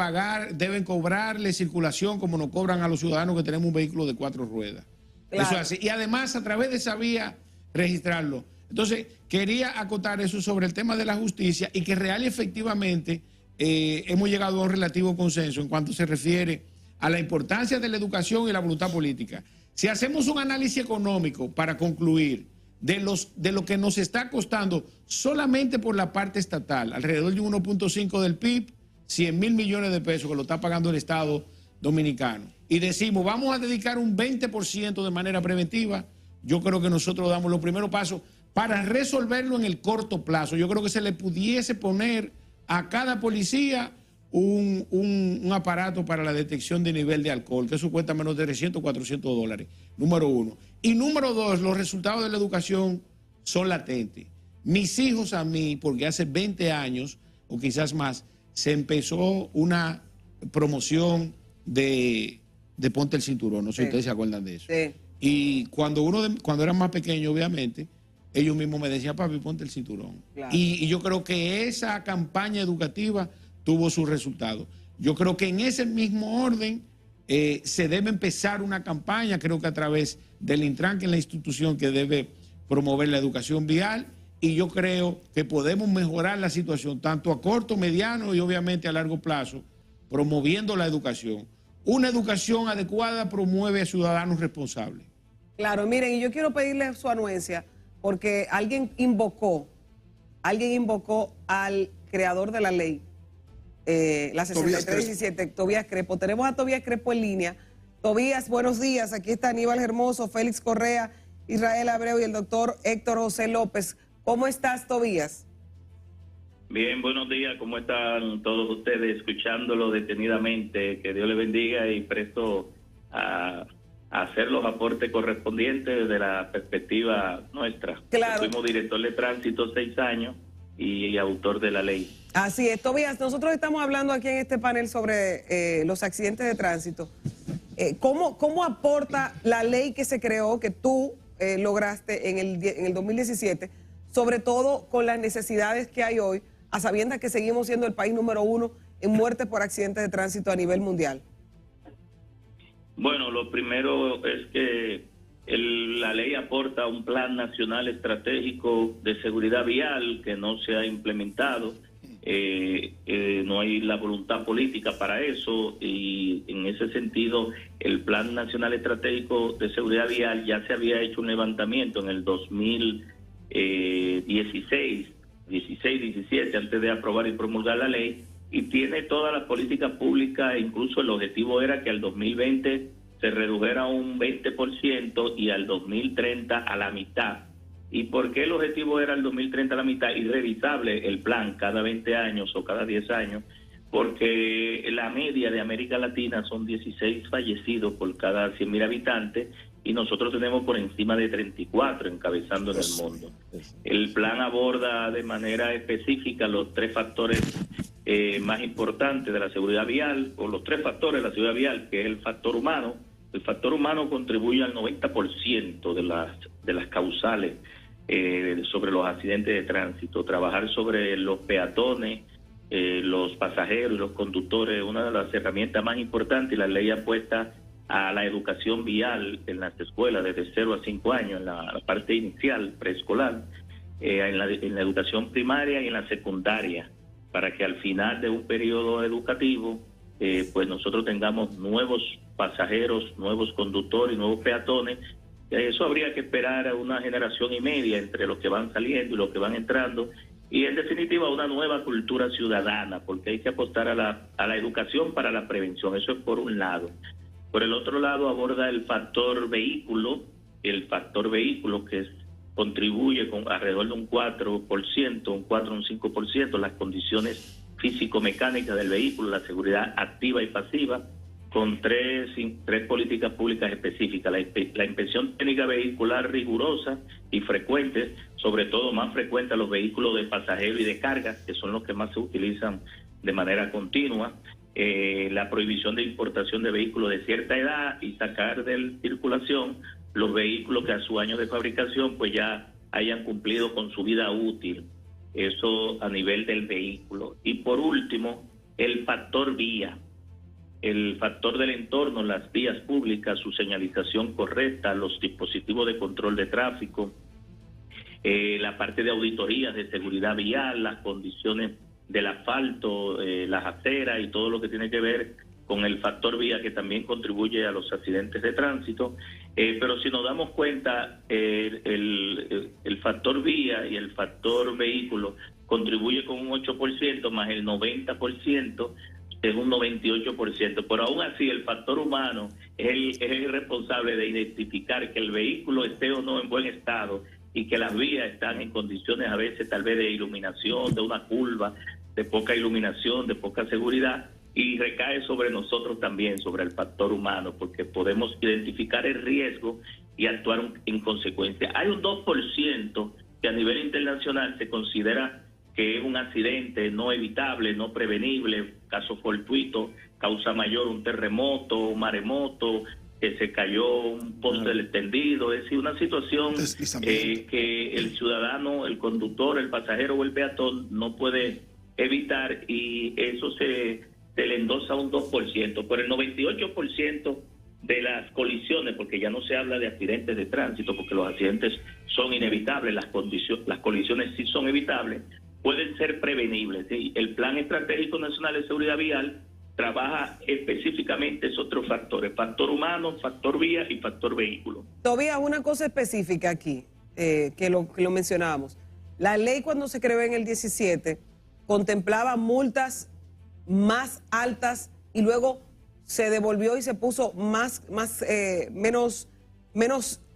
cobrarle circulación como nos cobran a los ciudadanos que tenemos un vehículo de 4 ruedas. Claro. Eso es así. Y además, a través de esa vía, registrarlo. Entonces, quería acotar eso sobre el tema de la justicia y que real y efectivamente hemos llegado a un relativo consenso en cuanto se refiere a la importancia de la educación y la voluntad política. Si hacemos un análisis económico para concluir de lo que nos está costando solamente por la parte estatal, alrededor de un 1.5 del PIB, 100,000 millones de pesos que lo está pagando el Estado dominicano. Y decimos, vamos a dedicar un 20% de manera preventiva. Yo creo que nosotros damos los primeros pasos para resolverlo en el corto plazo. Yo creo que se le pudiese poner a cada policía un aparato para la detección de nivel de alcohol, que eso cuesta menos de 300, 400 dólares, número 1. Y número 2, los resultados de la educación son latentes. Mis hijos a mí, porque hace 20 años, o quizás más, se empezó una promoción de ponte el cinturón, no sé si ustedes se acuerdan de eso. Sí. Y cuando eran más pequeños, obviamente, ellos mismos me decían, papi, ponte el cinturón. Claro. Y yo creo que esa campaña educativa tuvo sus resultados. Yo creo que en ese mismo orden se debe empezar una campaña, creo que a través del Intran, que es la institución que debe promover la educación vial, y yo creo que podemos mejorar la situación tanto a corto, mediano y obviamente a largo plazo, promoviendo la educación. Una educación adecuada promueve a ciudadanos responsables. Claro, miren, y yo quiero pedirle su anuencia porque alguien invocó al creador de la ley, la 6317, Tobías Crespo. Tenemos a Tobías Crespo en línea. Tobías, buenos días. Aquí está Aníbal Hermoso, Félix Correa, Israel Abreu y el doctor Héctor José López. ¿Cómo estás, Tobías? Bien, buenos días. ¿Cómo están todos ustedes? Escuchándolo detenidamente. Que Dios les bendiga y presto a hacer los aportes correspondientes desde la perspectiva nuestra. Claro. Fuimos director de tránsito 6 años y autor de la ley. Así es, Tobías. Nosotros estamos hablando aquí en este panel sobre los accidentes de tránsito. ¿Cómo aporta la ley que se creó, que tú lograste en el 2017, sobre todo con las necesidades que hay hoy, a sabiendas que seguimos siendo el país número 1 en muertes por accidentes de tránsito a nivel mundial? Bueno, lo primero es que la ley aporta un plan nacional estratégico de seguridad vial que no se ha implementado. No hay la voluntad política para eso, y en ese sentido el Plan Nacional Estratégico de Seguridad Vial ya se había hecho un levantamiento en el 2016, 17, antes de aprobar y promulgar la ley, y tiene todas las políticas públicas. Incluso el objetivo era que al 2020 se redujera un 20% y al 2030 a la mitad. ¿Y por qué el objetivo era el 2030 a la mitad? Y revisable el plan cada 20 años o cada 10 años, porque la media de América Latina son 16 fallecidos por cada 100,000 habitantes, y nosotros tenemos por encima de 34 encabezando en el mundo. El plan aborda de manera específica los 3 factores más importantes de la seguridad vial, o los 3 factores de la seguridad vial, que es el factor humano. El factor humano contribuye al 90% de las causales sobre los accidentes de tránsito. Trabajar sobre los peatones, los pasajeros y los conductores, una de las herramientas más importantes, y la ley apuesta a la educación vial en las escuelas desde 0 a 5 años, en la parte inicial, preescolar, en la educación primaria y en la secundaria, para que al final de un periodo educativo, pues nosotros tengamos nuevos pasajeros, nuevos conductores, nuevos peatones. Eso habría que esperar a una generación y media entre los que van saliendo y los que van entrando, y en definitiva una nueva cultura ciudadana, porque hay que apostar a la educación para la prevención. Eso es por un lado. Por el otro lado aborda el factor vehículo que contribuye con alrededor de un 4%, un 4 o un 5%, las condiciones físico-mecánicas del vehículo, la seguridad activa y pasiva, con tres políticas públicas específicas: la inspección técnica vehicular rigurosa y frecuente, sobre todo más frecuente a los vehículos de pasajeros y de carga, que son los que más se utilizan de manera continua, la prohibición de importación de vehículos de cierta edad y sacar de circulación los vehículos que a su año de fabricación pues ya hayan cumplido con su vida útil. Eso a nivel del vehículo. Y por último, el factor vía. El factor del entorno, las vías públicas, su señalización correcta, los dispositivos de control de tráfico, la parte de auditorías de seguridad vial, las condiciones del asfalto, las aceras y todo lo que tiene que ver con el factor vía, que también contribuye a los accidentes de tránsito. Pero si nos damos cuenta, el factor vía y el factor vehículo contribuye con un 8%, más el 90% es un 98%. Pero aún así el factor humano es el responsable de identificar que el vehículo esté o no en buen estado, y que las vías están en condiciones a veces tal vez de iluminación, de una curva, de poca iluminación, de poca seguridad, y recae sobre nosotros también, sobre el factor humano, porque podemos identificar el riesgo y actuar en consecuencia. Hay un 2% que a nivel internacional se considera que es un accidente no evitable, no prevenible, caso fortuito, causa mayor, un terremoto, un maremoto, que se cayó un poste del tendido, es decir, una situación que el ciudadano, el conductor, el pasajero o el peatón no puede evitar, y eso se le endosa un 2%. Por el 98% de las colisiones, porque ya no se habla de accidentes de tránsito, porque los accidentes son inevitables, las colisiones sí son evitables, pueden ser prevenibles, ¿sí? El Plan Estratégico Nacional de Seguridad Vial trabaja específicamente esos otros factores: factor humano, factor vía y factor vehículo. Todavía una cosa específica aquí, que lo mencionábamos. La ley, cuando se creó en el 17, contemplaba multas más altas y luego se devolvió y se puso menos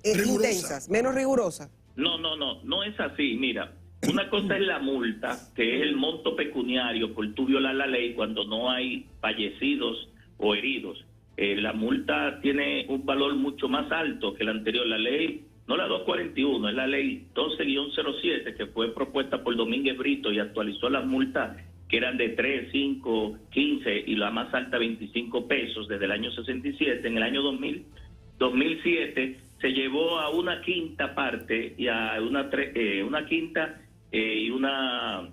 intensas, menos rigurosas. No es así. Mira, una cosa es la multa, que es el monto pecuniario por tú violar la ley cuando no hay fallecidos o heridos. La multa tiene un valor mucho más alto que la anterior. La ley, no la 241, es la ley 12-07, que fue propuesta por Domínguez Brito y actualizó las multas que eran de 3, 5, 15 y la más alta 25 pesos desde el año 67. En el año 2007 se llevó a una quinta parte y a una quinta y una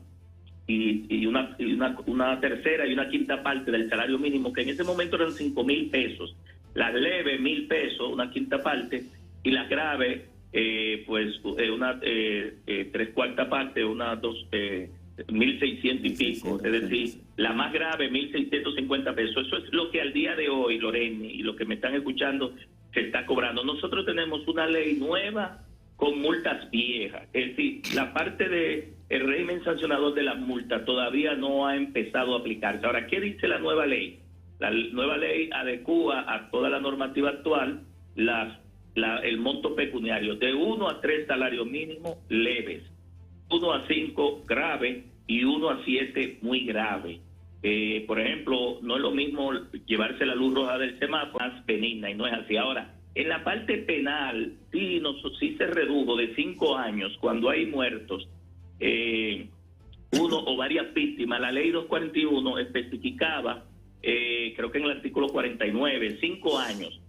tercera y una quinta parte del salario mínimo, que en ese momento eran 5,000 pesos. Las leves, 1,000 pesos, una quinta parte, y las graves, una 3/4 parte, una 1,600 y pico, es decir, la más grave 1,650 pesos. Eso es lo que al día de hoy, Loreni, y los que me están escuchando, se está cobrando. Nosotros tenemos una ley nueva con multas viejas, es decir, la parte de el régimen sancionador de las multas todavía no ha empezado a aplicarse. Ahora, ¿qué dice la nueva ley? La nueva ley adecúa a toda la normativa actual el monto pecuniario de 1 a 3 salarios mínimos leves, 1 a 5 grave y 1 a 7 muy grave. Por ejemplo, no es lo mismo llevarse la luz roja del semáforo, más benigna, y no es así. Ahora, en la parte penal, sí se redujo de 5 años cuando hay muertos, uno o varias víctimas. La ley 241 especificaba, creo que en el artículo 49, 5 años.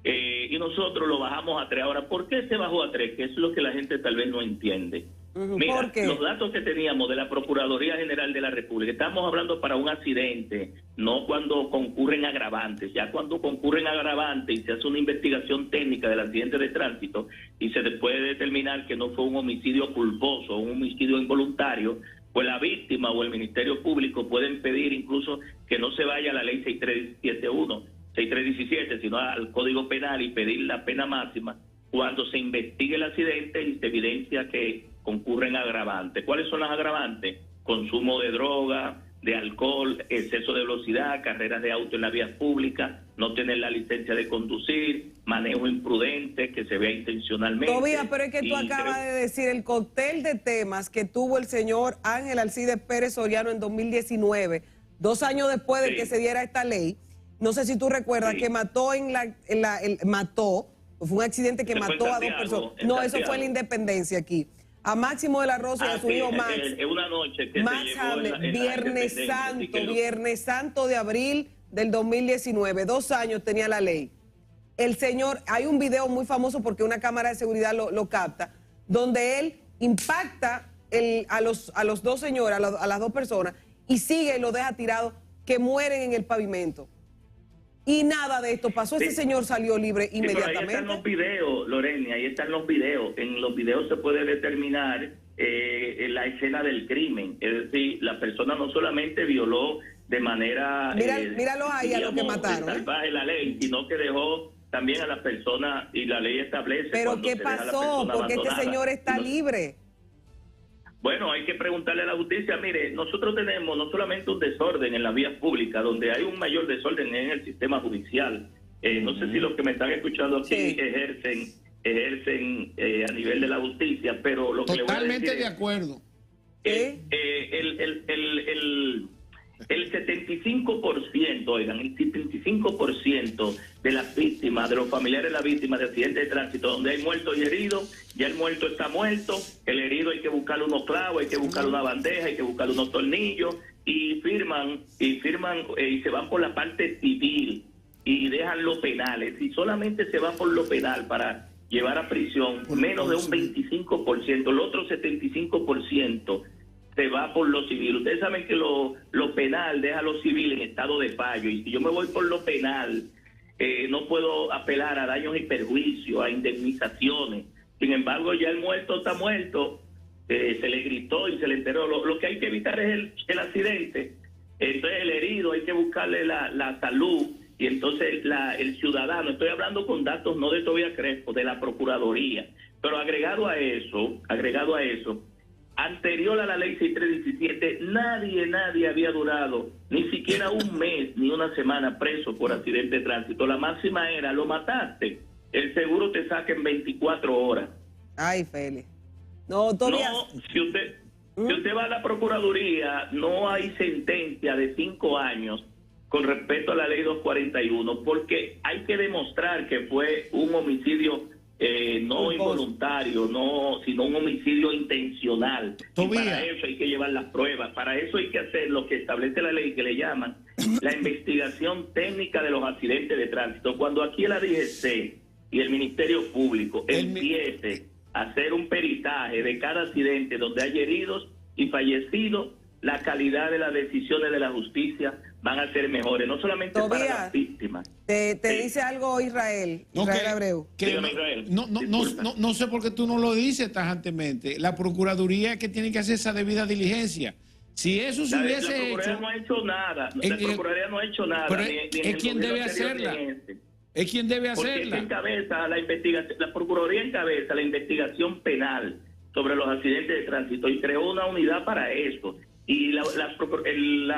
Y nosotros lo bajamos a 3. Ahora, ¿por qué se bajó a 3? Que eso es lo que la gente tal vez no entiende. Mira, ¿Por qué? los datos que teníamos de la Procuraduría General de la República, estamos hablando para un accidente, no cuando concurren agravantes. Ya cuando concurren agravantes y se hace una investigación técnica del accidente de tránsito y se puede determinar que no fue un homicidio culposo, un homicidio involuntario, pues la víctima o el Ministerio Público pueden pedir incluso que no se vaya a la ley 6317, sino al Código Penal y pedir la pena máxima cuando se investigue el accidente y se evidencia que concurren agravantes. ¿Cuáles son las agravantes? Consumo de droga, de alcohol, exceso de velocidad, carreras de auto en la vía pública, no tener la licencia de conducir, manejo imprudente, que se vea intencionalmente. Tobías, pero es que tú acabas de decir el cóctel de temas que tuvo el señor Ángel Alcides Pérez Soriano en 2019, 2 años después de que se diera esta ley. No sé si tú recuerdas que mató fue un accidente que mató a 2 personas. No, eso fue en la Independencia aquí. A Máximo de la Rosa y a su hijo Max. Es una noche que Max Hamlet, Viernes Santo de abril del 2019, 2 años tenía la ley. El señor, hay un video muy famoso porque una cámara de seguridad lo capta, donde él impacta a los 2 señores, a las 2 personas, y sigue y lo deja tirado, que mueren en el pavimento. Y nada de esto pasó. Ese señor salió libre inmediatamente. Pero ahí están los videos, Lorena, ahí están los videos. En los videos se puede determinar la escena del crimen. Es decir, la persona no solamente violó de manera... Míralo ahí a los que mataron. Salvaje la ley, sino que dejó también a la persona, y la ley establece... ¿Pero qué pasó? Porque este señor está libre. Bueno, hay que preguntarle a la justicia. Mire, nosotros tenemos no solamente un desorden en la vía pública, donde hay un mayor desorden en el sistema judicial. No sé si los que me están escuchando aquí ejercen a nivel de la justicia, pero lo que totalmente le voy a decir de acuerdo. El 75%, oigan, el 75% de las víctimas, de los familiares de las víctimas de accidentes de tránsito, donde hay muertos y heridos, ya el muerto está muerto, el herido hay que buscarle unos clavos, hay que buscarle una bandeja, hay que buscarle unos tornillos, y firman y se van por la parte civil y dejan lo penal. Si solamente se va por lo penal para llevar a prisión, menos de un 25%, el otro 75% se va por lo civil. Ustedes saben que lo penal deja a lo civil en estado de fallo, y si yo me voy por lo penal, no puedo apelar a daños y perjuicios, a indemnizaciones. Sin embargo, ya el muerto está muerto, se le gritó y se le enteró. Lo que hay que evitar es el accidente. Entonces el herido hay que buscarle la salud, y entonces el ciudadano, estoy hablando con datos no de Tobías Crespo, de la Procuraduría, pero agregado a eso, anterior a la ley 6317, nadie había durado ni siquiera un mes ni una semana preso por accidente de tránsito. La máxima era, lo mataste, el seguro te saca en 24 horas. Ay, Félix. No, todavía... No, si usted va a la Procuraduría, no hay sentencia de 5 años con respecto a la ley 241, porque hay que demostrar que fue un homicidio no involuntario, sino un homicidio intencional. Y para eso hay que llevar las pruebas, para eso hay que hacer lo que establece la ley, que le llaman la investigación técnica de los accidentes de tránsito. Cuando aquí la DGC y el Ministerio Público empiece a hacer un peritaje de cada accidente donde hay heridos y fallecidos, la calidad de las decisiones de la justicia van a ser mejores, no solamente para las víctimas. Te dice algo Israel Abreu. No sé por qué tú no lo dices tajantemente. La Procuraduría que tiene que hacer esa debida diligencia. Si eso se hubiese hecho... La Procuraduría no ha hecho nada. La Procuraduría no ha hecho nada. Pero es quien debe hacerla. Es quien debe hacerla. Porque encabeza la investigación, la Procuraduría encabeza la investigación penal sobre los accidentes de tránsito y creó una unidad para eso. Y la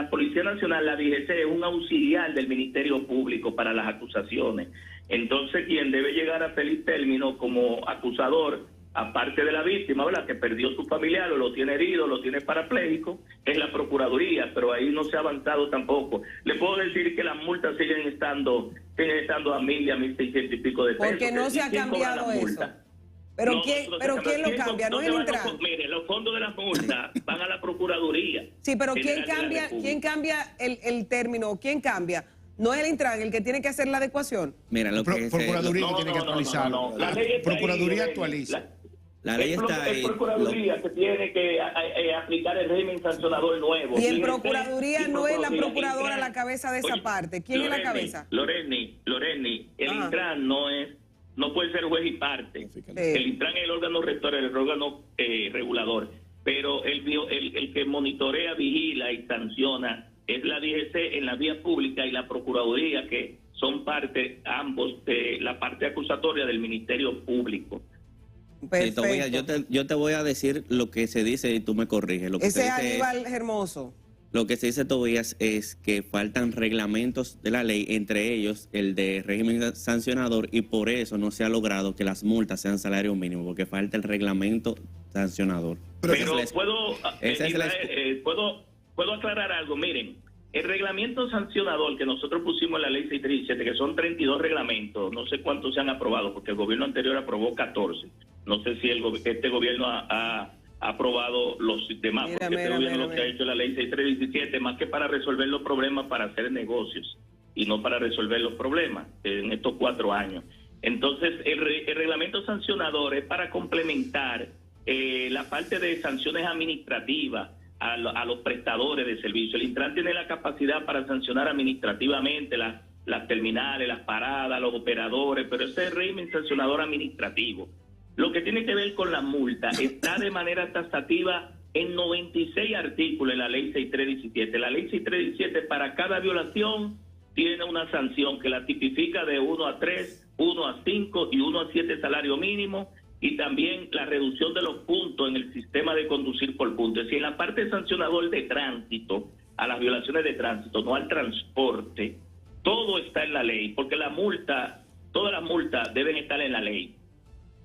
Policía Nacional, la DGC, es un auxiliar del Ministerio Público para las acusaciones. Entonces, quien debe llegar a feliz término como acusador, aparte de la víctima, ¿verdad?, que perdió su familiar o lo tiene herido, lo tiene parapléjico, es la Procuraduría, pero ahí no se ha avanzado tampoco. Le puedo decir que las multas siguen estando a 1.000 y a 1.600 y pico de pesos. Porque no se ha cambiado eso. Pero ¿quién lo cambia? No es el Intran. Mire, los fondos de la multa van a la Procuraduría. Sí, pero ¿quién cambia el término? ¿Quién cambia? No es el Intran el que tiene que hacer la adecuación. Mira, lo que Procuraduría tiene que actualizarlo. La Procuraduría actualiza. La ley está ahí. Es Procuraduría que tiene que aplicar el régimen sancionador nuevo. Y en Procuraduría no es la procuradora la cabeza de esa parte. ¿Quién es la cabeza? Loreni, el Intran no puede ser juez y parte. El Intran es el órgano rector, el órgano regulador. Pero el que monitorea, vigila y sanciona es la DGC en la vía pública y la Procuraduría, que son parte, ambos, de la parte acusatoria del Ministerio Público. Sí, Tobías, yo te voy a decir lo que se dice y tú me corriges. Ese es Aníbal Hermoso. Lo que se dice, Tobías, es que faltan reglamentos de la ley, entre ellos el de régimen sancionador, y por eso no se ha logrado que las multas sean salario mínimo, porque falta el reglamento sancionador. Pero puedo aclarar algo. Miren, el reglamento sancionador que nosotros pusimos en la ley 637, que son 32 reglamentos, no sé cuántos se han aprobado, porque el gobierno anterior aprobó 14. No sé si este gobierno ha aprobado los demás, porque este gobierno lo que ha hecho la ley 6317, más que para resolver los problemas, para hacer negocios, y no para resolver los problemas en estos 4 años. Entonces, el reglamento sancionador es para complementar la parte de sanciones administrativas a los prestadores de servicio. El Intran tiene la capacidad para sancionar administrativamente las terminales, las paradas, los operadores, pero ese es el régimen sancionador administrativo. Lo que tiene que ver con la multa está de manera taxativa en 96 artículos en la ley 6317. La ley 6317 para cada violación tiene una sanción que la tipifica de 1 a 3, 1 a 5 y 1 a 7 salario mínimo, y también la reducción de los puntos en el sistema de conducir por puntos. Si en la parte sancionador de tránsito, a las violaciones de tránsito, no al transporte, todo está en la ley, porque todas las multas deben estar en la ley.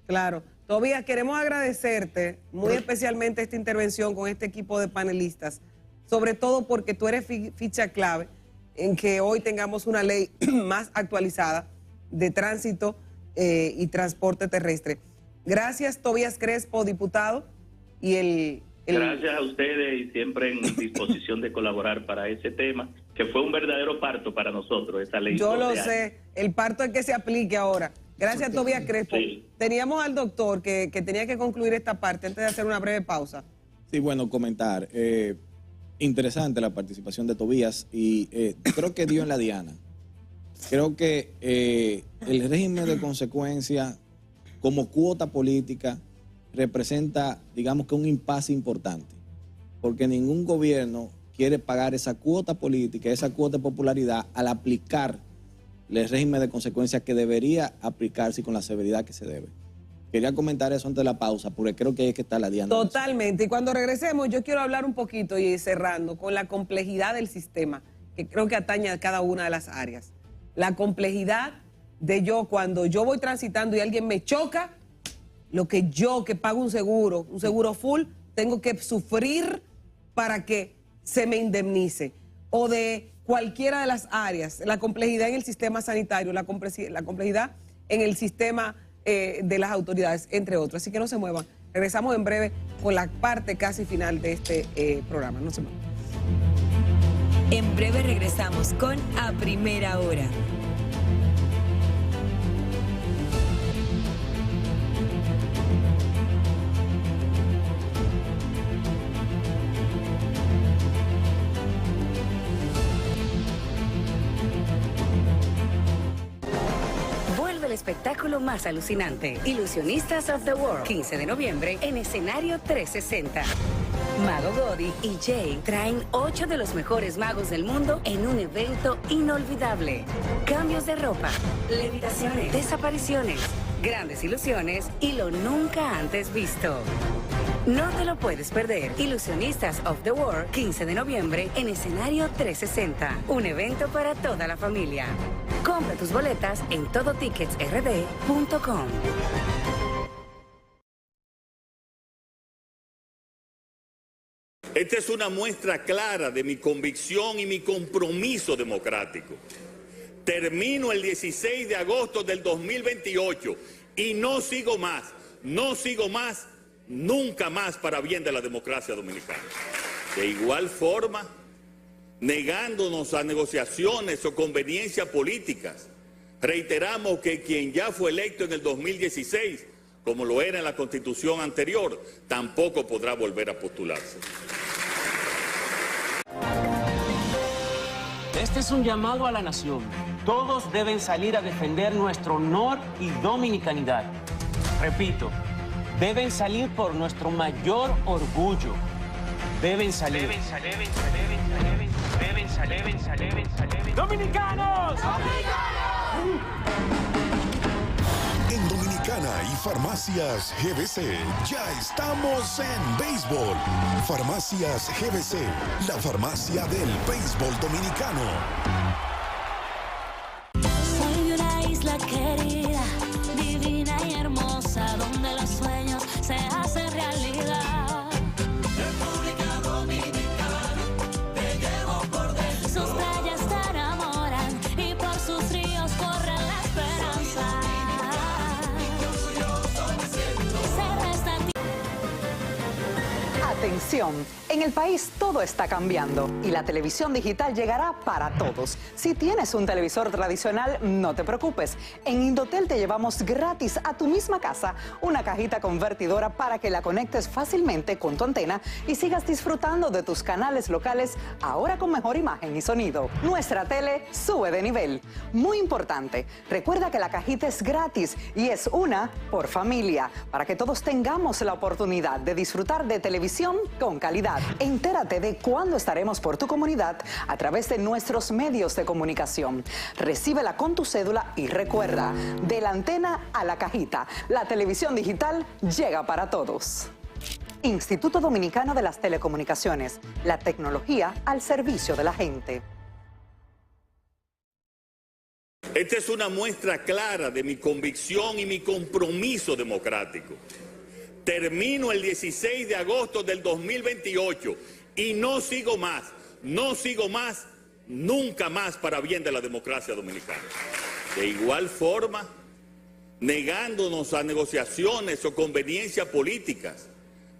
Claro. Tobías, queremos agradecerte muy especialmente esta intervención con este equipo de panelistas, sobre todo porque tú eres ficha clave en que hoy tengamos una ley más actualizada de tránsito y transporte terrestre. Gracias, Tobías Crespo, diputado. Gracias a ustedes, y siempre en disposición de colaborar para ese tema, que fue un verdadero parto para nosotros, esa ley. Yo lo sé, el parto es que se aplique ahora. Gracias, Tobías Crespo. Sí. Teníamos al doctor que tenía que concluir esta parte antes de hacer una breve pausa. Sí, bueno, comentar. Interesante la participación de Tobías, y creo que dio en la diana. Creo que el régimen de consecuencia como cuota política representa, digamos que un impasse importante, porque ningún gobierno quiere pagar esa cuota política, esa cuota de popularidad al aplicar el régimen de consecuencia que debería aplicarse con la severidad que se debe. Quería comentar eso antes de la pausa, porque creo que ahí es que está la diana. Totalmente. Y cuando regresemos, yo quiero hablar un poquito, y cerrando, con la complejidad del sistema, que creo que atañe a cada una de las áreas. La complejidad de cuando yo voy transitando y alguien me choca, lo que pago un seguro full, tengo que sufrir para que se me indemnice. O de cualquiera de las áreas, la complejidad en el sistema sanitario, la complejidad en el sistema de las autoridades, entre otros. Así que no se muevan. Regresamos en breve con la parte casi final de este programa. No se muevan. En breve regresamos con A Primera Hora. El espectáculo más alucinante. Ilusionistas of the World, 15 de noviembre en escenario 360. Mago Godi y Jay traen 8 de los mejores magos del mundo en un evento inolvidable. Cambios de ropa, levitaciones, desapariciones, grandes ilusiones y lo nunca antes visto. No te lo puedes perder. Ilusionistas of the World, 15 de noviembre en escenario 360. Un evento para toda la familia. Compra tus boletas en todoticketsrd.com. Esta es una muestra clara de mi convicción y mi compromiso democrático. Termino el 16 de agosto del 2028 y no sigo más, nunca más para bien de la democracia dominicana. De igual forma, negándonos a negociaciones o conveniencias políticas, reiteramos que quien ya fue electo en el 2016 como lo era en la Constitución anterior, tampoco podrá volver a postularse. Este es un llamado a la nación. Todos deben salir a defender nuestro honor y dominicanidad. Repito, deben salir por nuestro mayor orgullo. Deben salir. ¡Dominicanos! En Dominicana y Farmacias GBC ya estamos en béisbol. Farmacias GBC, la farmacia del béisbol dominicano. Soy de una isla querida, divina y hermosa, donde los sueños se hacen realidad. República Dominicana, te llevo por dentro. Sus playas te enamoran y por sus ríos corre la esperanza. Atención, en el país todo está cambiando y la televisión digital llegará para todos. Si tienes un televisor tradicional, no te preocupes. En Indotel te llevamos gratis a tu misma casa una cajita convertidora para que la conectes fácilmente con tu antena y sigas disfrutando de tus canales locales ahora con mejor imagen y sonido. Nuestra tele sube de nivel. Muy importante, recuerda que la cajita es gratis y es una por familia, para que todos tengamos la oportunidad de disfrutar de televisión con calidad. Entérate de cuándo estaremos por tu comunidad a través de nuestros medios de comunicación. Recíbela con tu cédula y recuerda, de la antena a la cajita, la televisión digital llega para todos. Instituto Dominicano de las Telecomunicaciones, la tecnología al servicio de la gente. Esta es una muestra clara de mi convicción y mi compromiso democrático. Termino el 16 de agosto del 2028 y no sigo más, nunca más para bien de la democracia dominicana. De igual forma, negándonos a negociaciones o conveniencias políticas,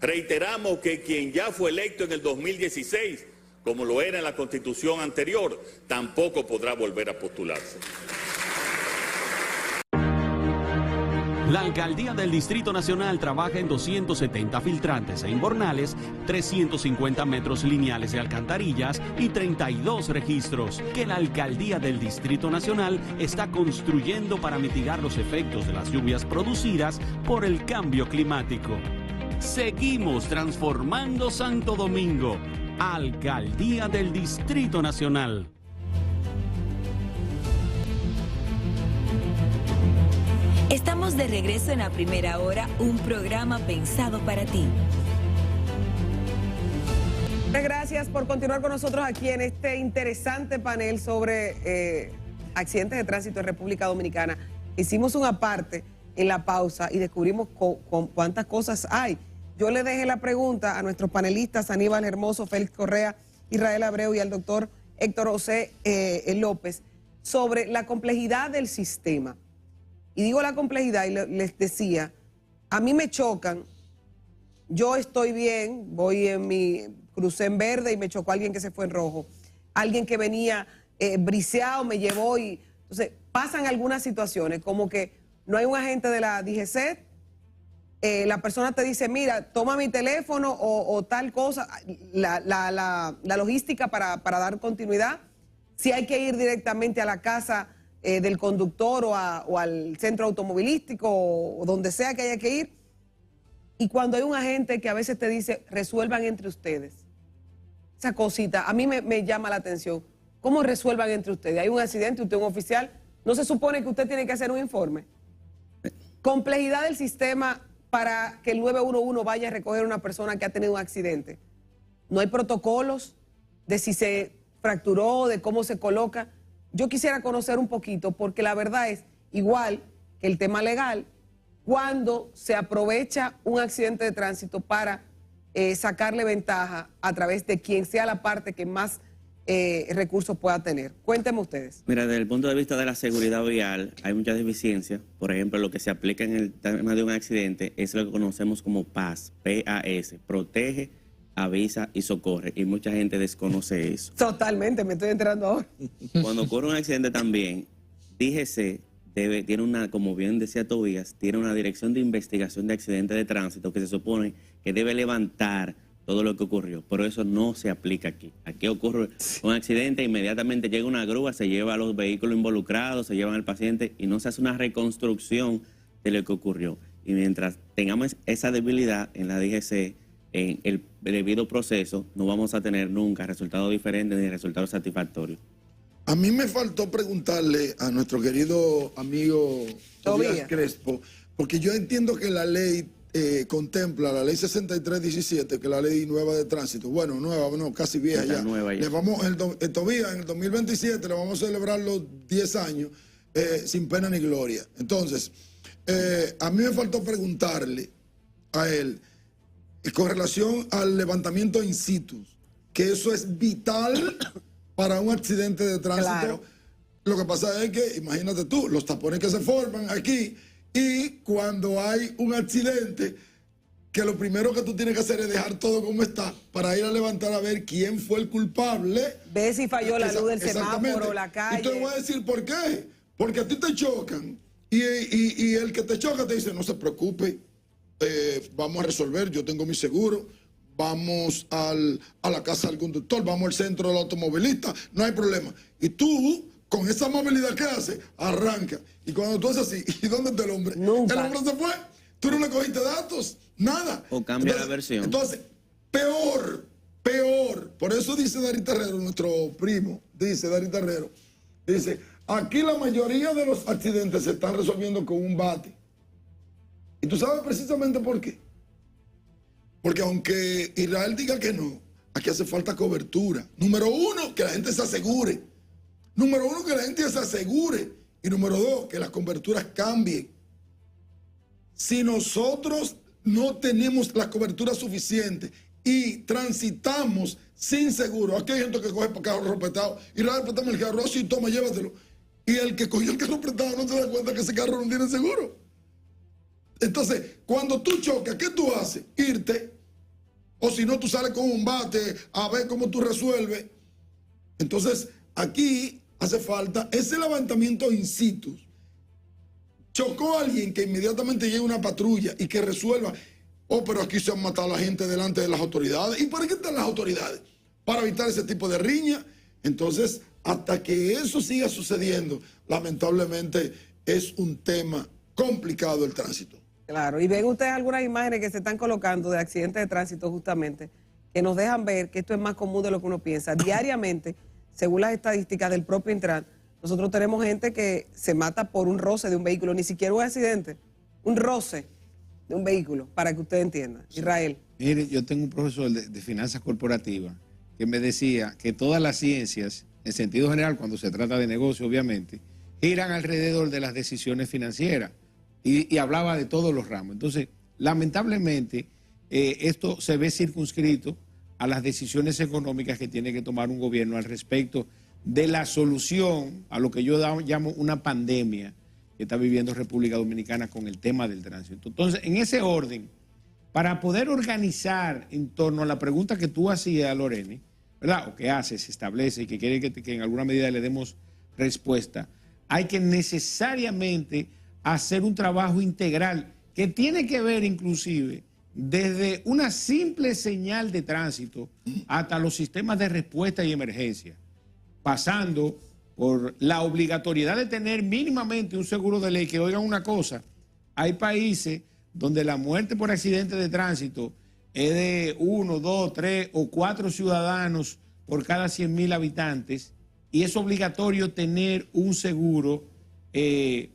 reiteramos que quien ya fue electo en el 2016, como lo era en la Constitución anterior, tampoco podrá volver a postularse. La Alcaldía del Distrito Nacional trabaja en 270 filtrantes e invernales, 350 metros lineales de alcantarillas y 32 registros que la Alcaldía del Distrito Nacional está construyendo para mitigar los efectos de las lluvias producidas por el cambio climático. Seguimos transformando Santo Domingo. Alcaldía del Distrito Nacional. Estamos de regreso en La Primera Hora, un programa pensado para ti. Gracias por continuar con nosotros aquí en este interesante panel sobre accidentes de tránsito en República Dominicana. Hicimos una parte en la pausa y descubrimos cuántas cosas hay. Yo le dejé la pregunta a nuestros panelistas, Aníbal Hermoso, Félix Correa, Israel Abreu y al doctor Héctor José López, sobre la complejidad del sistema. Y digo la complejidad y les decía, a mí me chocan, yo estoy bien, voy en mi crucé en verde y me chocó alguien que se fue en rojo. Alguien que venía briseado me llevó y... Entonces, pasan algunas situaciones como que no hay un agente de la DGCET, la persona te dice, mira, toma mi teléfono o tal cosa, la logística para dar continuidad, si hay que ir directamente a la casa del conductor o al centro automovilístico o donde sea que haya que ir. Y cuando hay un agente que a veces te dice, resuelvan entre ustedes. Esa cosita, a mí me llama la atención. ¿Cómo resuelvan entre ustedes? Hay un accidente, usted es un oficial, ¿no se supone que usted tiene que hacer un informe? Complejidad del sistema para que el 911 vaya a recoger a una persona que ha tenido un accidente. No hay protocolos de si se fracturó, de cómo se coloca. Yo quisiera conocer un poquito, porque la verdad es, igual que el tema legal, cuando se aprovecha un accidente de tránsito para sacarle ventaja a través de quien sea la parte que más recursos pueda tener. Cuéntenme ustedes. Mira, desde el punto de vista de la seguridad vial, hay muchas deficiencias. Por ejemplo, lo que se aplica en el tema de un accidente es lo que conocemos como PAS, P-A-S, protege, avisa y socorre. Y mucha gente desconoce eso. Totalmente, me estoy enterando ahora. Cuando ocurre un accidente también, DGC tiene una, como bien decía Tobías, tiene una dirección de investigación de accidentes de tránsito que se supone que debe levantar todo lo que ocurrió, pero eso no se aplica aquí. Aquí ocurre un accidente, inmediatamente llega una grúa, se lleva a los vehículos involucrados, se llevan al paciente y no se hace una reconstrucción de lo que ocurrió. Y mientras tengamos esa debilidad en la DGC, en el debido proceso, no vamos a tener nunca resultados diferentes ni resultados satisfactorios. A mí me faltó preguntarle a nuestro querido amigo Tobías Crespo, porque yo entiendo que la ley contempla, la ley 6317, que es la ley nueva de tránsito, bueno, nueva, no, casi vieja ya. Le vamos, Tobías, en el 2027 le vamos a celebrar los 10 años sin pena ni gloria. Entonces, a mí me faltó preguntarle a él, con relación al levantamiento in situ, que eso es vital para un accidente de tránsito. Claro. Lo que pasa es que, imagínate tú, los tapones que se forman aquí, y cuando hay un accidente, que lo primero que tú tienes que hacer es dejar todo como está para ir a levantar a ver quién fue el culpable. Ve si falló la luz del semáforo, la calle. Y te voy a decir por qué. Porque a ti te chocan y el que te choca te dice, no se preocupe, vamos a resolver, yo tengo mi seguro, vamos a la casa del conductor, vamos al centro del automovilista, no hay problema. Y tú, con esa movilidad que haces, arranca. Y cuando tú haces así, ¿y dónde está el hombre? Nunca. El hombre se fue. Tú no le cogiste datos, nada. O cambia la versión. Entonces, peor. Por eso dice Darío Terrero, nuestro primo, dice Darío Terrero, dice, aquí la mayoría de los accidentes se están resolviendo con un bate. ¿Y tú sabes precisamente por qué? Porque aunque Israel diga que no, aquí hace falta cobertura. Número uno, que la gente se asegure. Número uno, que la gente se asegure. Y número dos, que las coberturas cambien. Si nosotros no tenemos la cobertura suficiente y transitamos sin seguro, aquí hay gente que coge carro respetado y le respetamos el carro, así toma, llévatelo. Y el que cogió el carro prestado no se da cuenta que ese carro no tiene seguro. Entonces, cuando tú chocas, ¿qué tú haces? Irte. O si no, tú sales con un bate a ver cómo tú resuelves. Entonces, aquí hace falta ese levantamiento in situ. Chocó a alguien, que inmediatamente llegue una patrulla y que resuelva. Oh, pero aquí se han matado a la gente delante de las autoridades. ¿Y para qué están las autoridades? Para evitar ese tipo de riña. Entonces, hasta que eso siga sucediendo, lamentablemente es un tema complicado el tránsito. Claro, y ven ustedes algunas imágenes que se están colocando de accidentes de tránsito justamente, que nos dejan ver que esto es más común de lo que uno piensa. Diariamente, según las estadísticas del propio Intran, nosotros tenemos gente que se mata por un roce de un vehículo, ni siquiera un accidente, un roce de un vehículo, para que usted entienda. Israel. Mire, yo tengo un profesor de finanzas corporativas que me decía que todas las ciencias, en sentido general, cuando se trata de negocio, obviamente, giran alrededor de las decisiones financieras. Y hablaba de todos los ramos. Entonces, lamentablemente, esto se ve circunscrito a las decisiones económicas que tiene que tomar un gobierno al respecto de la solución a lo que yo llamo una pandemia que está viviendo República Dominicana con el tema del tránsito. Entonces, en ese orden, para poder organizar en torno a la pregunta que tú hacías, Loreni, ¿verdad? O que haces, establece y que quiere que en alguna medida le demos respuesta, hay que necesariamente hacer un trabajo integral que tiene que ver inclusive desde una simple señal de tránsito hasta los sistemas de respuesta y emergencia, pasando por la obligatoriedad de tener mínimamente un seguro de ley. Que oigan una cosa, hay países donde la muerte por accidente de tránsito es de 1, 2, 3 o 4 ciudadanos por cada 100,000 habitantes y es obligatorio tener un seguro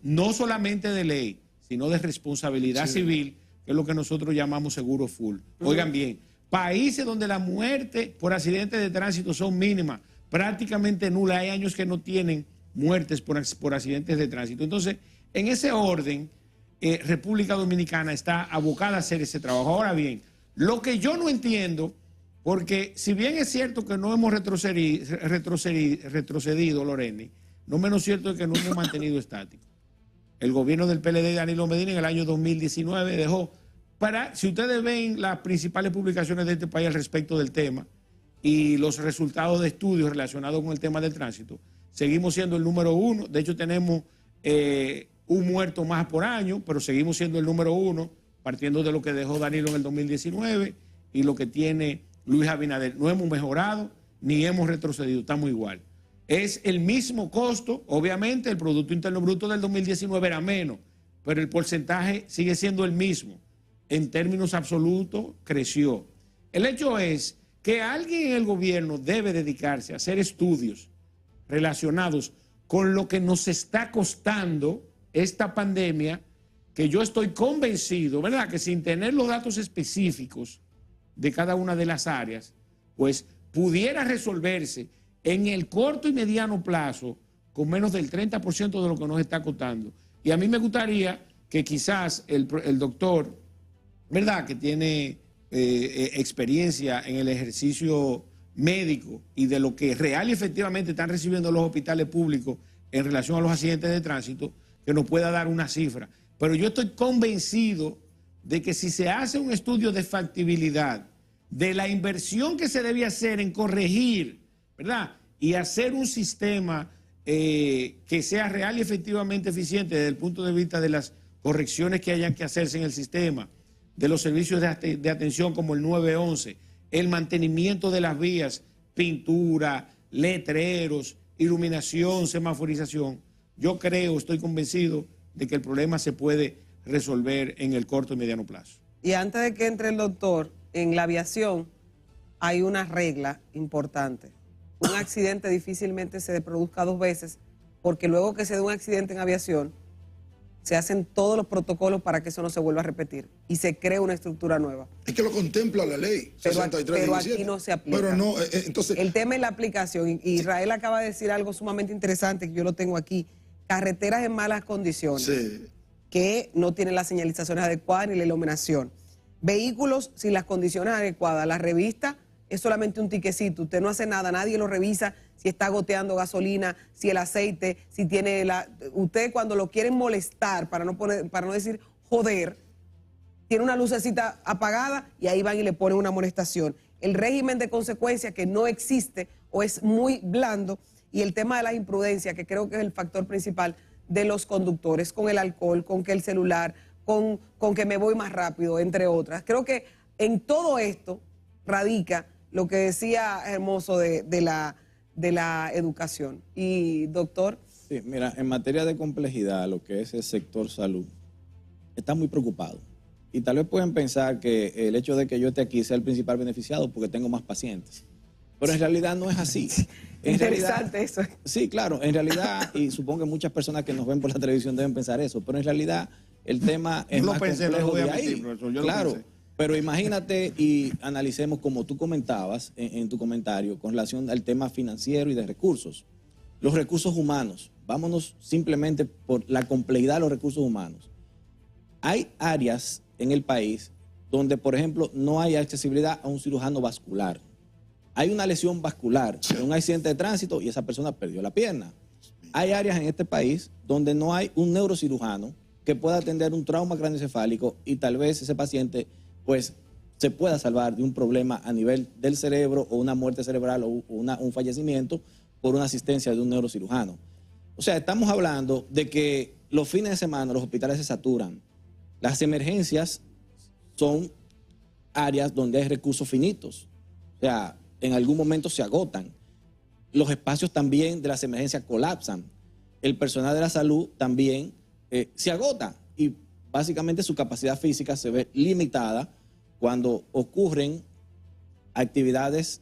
no solamente de ley, sino de responsabilidad civil, que es lo que nosotros llamamos seguro full. Oigan bien, países donde la muerte por accidentes de tránsito son mínimas, prácticamente nulas, hay años que no tienen muertes por accidentes de tránsito. Entonces, en ese orden, República Dominicana está abocada a hacer ese trabajo. Ahora bien, lo que yo no entiendo, porque si bien es cierto que no hemos retrocedido, Loreni, no menos cierto es que no hemos mantenido estático. El gobierno del PLD de Danilo Medina en el año 2019 dejó, si ustedes ven las principales publicaciones de este país al respecto del tema y los resultados de estudios relacionados con el tema del tránsito, seguimos siendo el número 1. De hecho, tenemos un muerto más por año, pero seguimos siendo el número 1, partiendo de lo que dejó Danilo en el 2019 y lo que tiene Luis Abinader. No hemos mejorado ni hemos retrocedido, estamos igual. Es el mismo costo, obviamente el Producto Interno Bruto del 2019 era menos, pero el porcentaje sigue siendo el mismo. En términos absolutos, creció. El hecho es que alguien en el gobierno debe dedicarse a hacer estudios relacionados con lo que nos está costando esta pandemia, que yo estoy convencido, ¿verdad?, que sin tener los datos específicos de cada una de las áreas, pues pudiera resolverse en el corto y mediano plazo con menos del 30% de lo que nos está costando. Y a mí me gustaría que quizás el doctor, ¿verdad?, que tiene experiencia en el ejercicio médico y de lo que real y efectivamente están recibiendo los hospitales públicos en relación a los accidentes de tránsito, que nos pueda dar una cifra. Pero yo estoy convencido de que si se hace un estudio de factibilidad de la inversión que se debe hacer en corregir, ¿verdad?, y hacer un sistema que sea real y efectivamente eficiente desde el punto de vista de las correcciones que hayan que hacerse en el sistema, de los servicios de atención como el 911, el mantenimiento de las vías, pintura, letreros, iluminación, semaforización. Yo creo, estoy convencido de que el problema se puede resolver en el corto y mediano plazo. Y antes de que entre el doctor, en la aviación hay una regla importante. Un accidente difícilmente se produzca 2 veces, porque luego que se dé un accidente en aviación, se hacen todos los protocolos para que eso no se vuelva a repetir y se cree una estructura nueva. Es que lo contempla la ley 63. Pero aquí no se aplica. Pero no, entonces... El tema es la aplicación. Y Israel acaba de decir algo sumamente interesante, que yo lo tengo aquí. Carreteras en malas condiciones, sí, que no tienen las señalizaciones adecuadas ni la iluminación. Vehículos sin las condiciones adecuadas. La revista es solamente un tiquecito. Usted no hace nada, nadie lo revisa si está goteando gasolina, si el aceite, si tiene la... Usted cuando lo quieren molestar, para no decir joder, tiene una lucecita apagada y ahí van y le ponen una amonestación. El régimen de consecuencia que no existe o es muy blando, y el tema de las imprudencias, que creo que es el factor principal de los conductores, con el alcohol, con que el celular, con que me voy más rápido, entre otras. Creo que en todo esto radica lo que decía Hermoso de la educación. Y, doctor. Sí, mira, en materia de complejidad, lo que es el sector salud, está muy preocupado. Y tal vez pueden pensar que el hecho de que yo esté aquí sea el principal beneficiado porque tengo más pacientes. Pero en realidad no es así. Interesante eso. Sí, claro, en realidad, y supongo que muchas personas que nos ven por la televisión deben pensar eso, pero en realidad el tema es más complejo de ahí. Claro, pero imagínate y analicemos, como tú comentabas en tu comentario, con relación al tema financiero y de recursos. Los recursos humanos, vámonos simplemente por la complejidad de los recursos humanos. Hay áreas en el país donde, por ejemplo, no hay accesibilidad a un cirujano vascular. Hay una lesión vascular en un accidente de tránsito y esa persona perdió la pierna. Hay áreas en este país donde no hay un neurocirujano que pueda atender un trauma craneoencefálico y tal vez ese paciente pues se pueda salvar de un problema a nivel del cerebro o una muerte cerebral o un fallecimiento por una asistencia de un neurocirujano. O sea, estamos hablando de que los fines de semana los hospitales se saturan. Las emergencias son áreas donde hay recursos finitos. O sea, en algún momento se agotan. Los espacios también de las emergencias colapsan. El personal de la salud también se agota y básicamente su capacidad física se ve limitada cuando ocurren actividades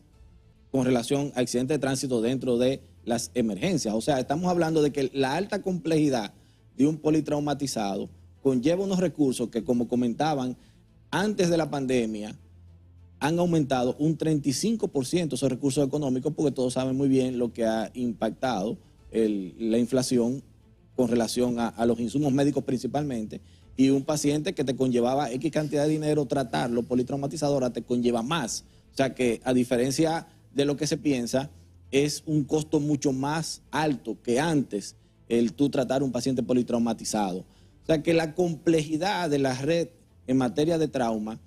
con relación a accidentes de tránsito dentro de las emergencias. O sea, estamos hablando de que la alta complejidad de un politraumatizado conlleva unos recursos que, como comentaban, antes de la pandemia han aumentado un 35% esos recursos económicos, porque todos saben muy bien lo que ha impactado la inflación con relación a los insumos médicos principalmente, y un paciente que te conllevaba X cantidad de dinero tratarlo, politraumatizado, ahora te conlleva más. O sea que, a diferencia de lo que se piensa, es un costo mucho más alto que antes el tú tratar un paciente politraumatizado. O sea que la complejidad de la red en materia de trauma,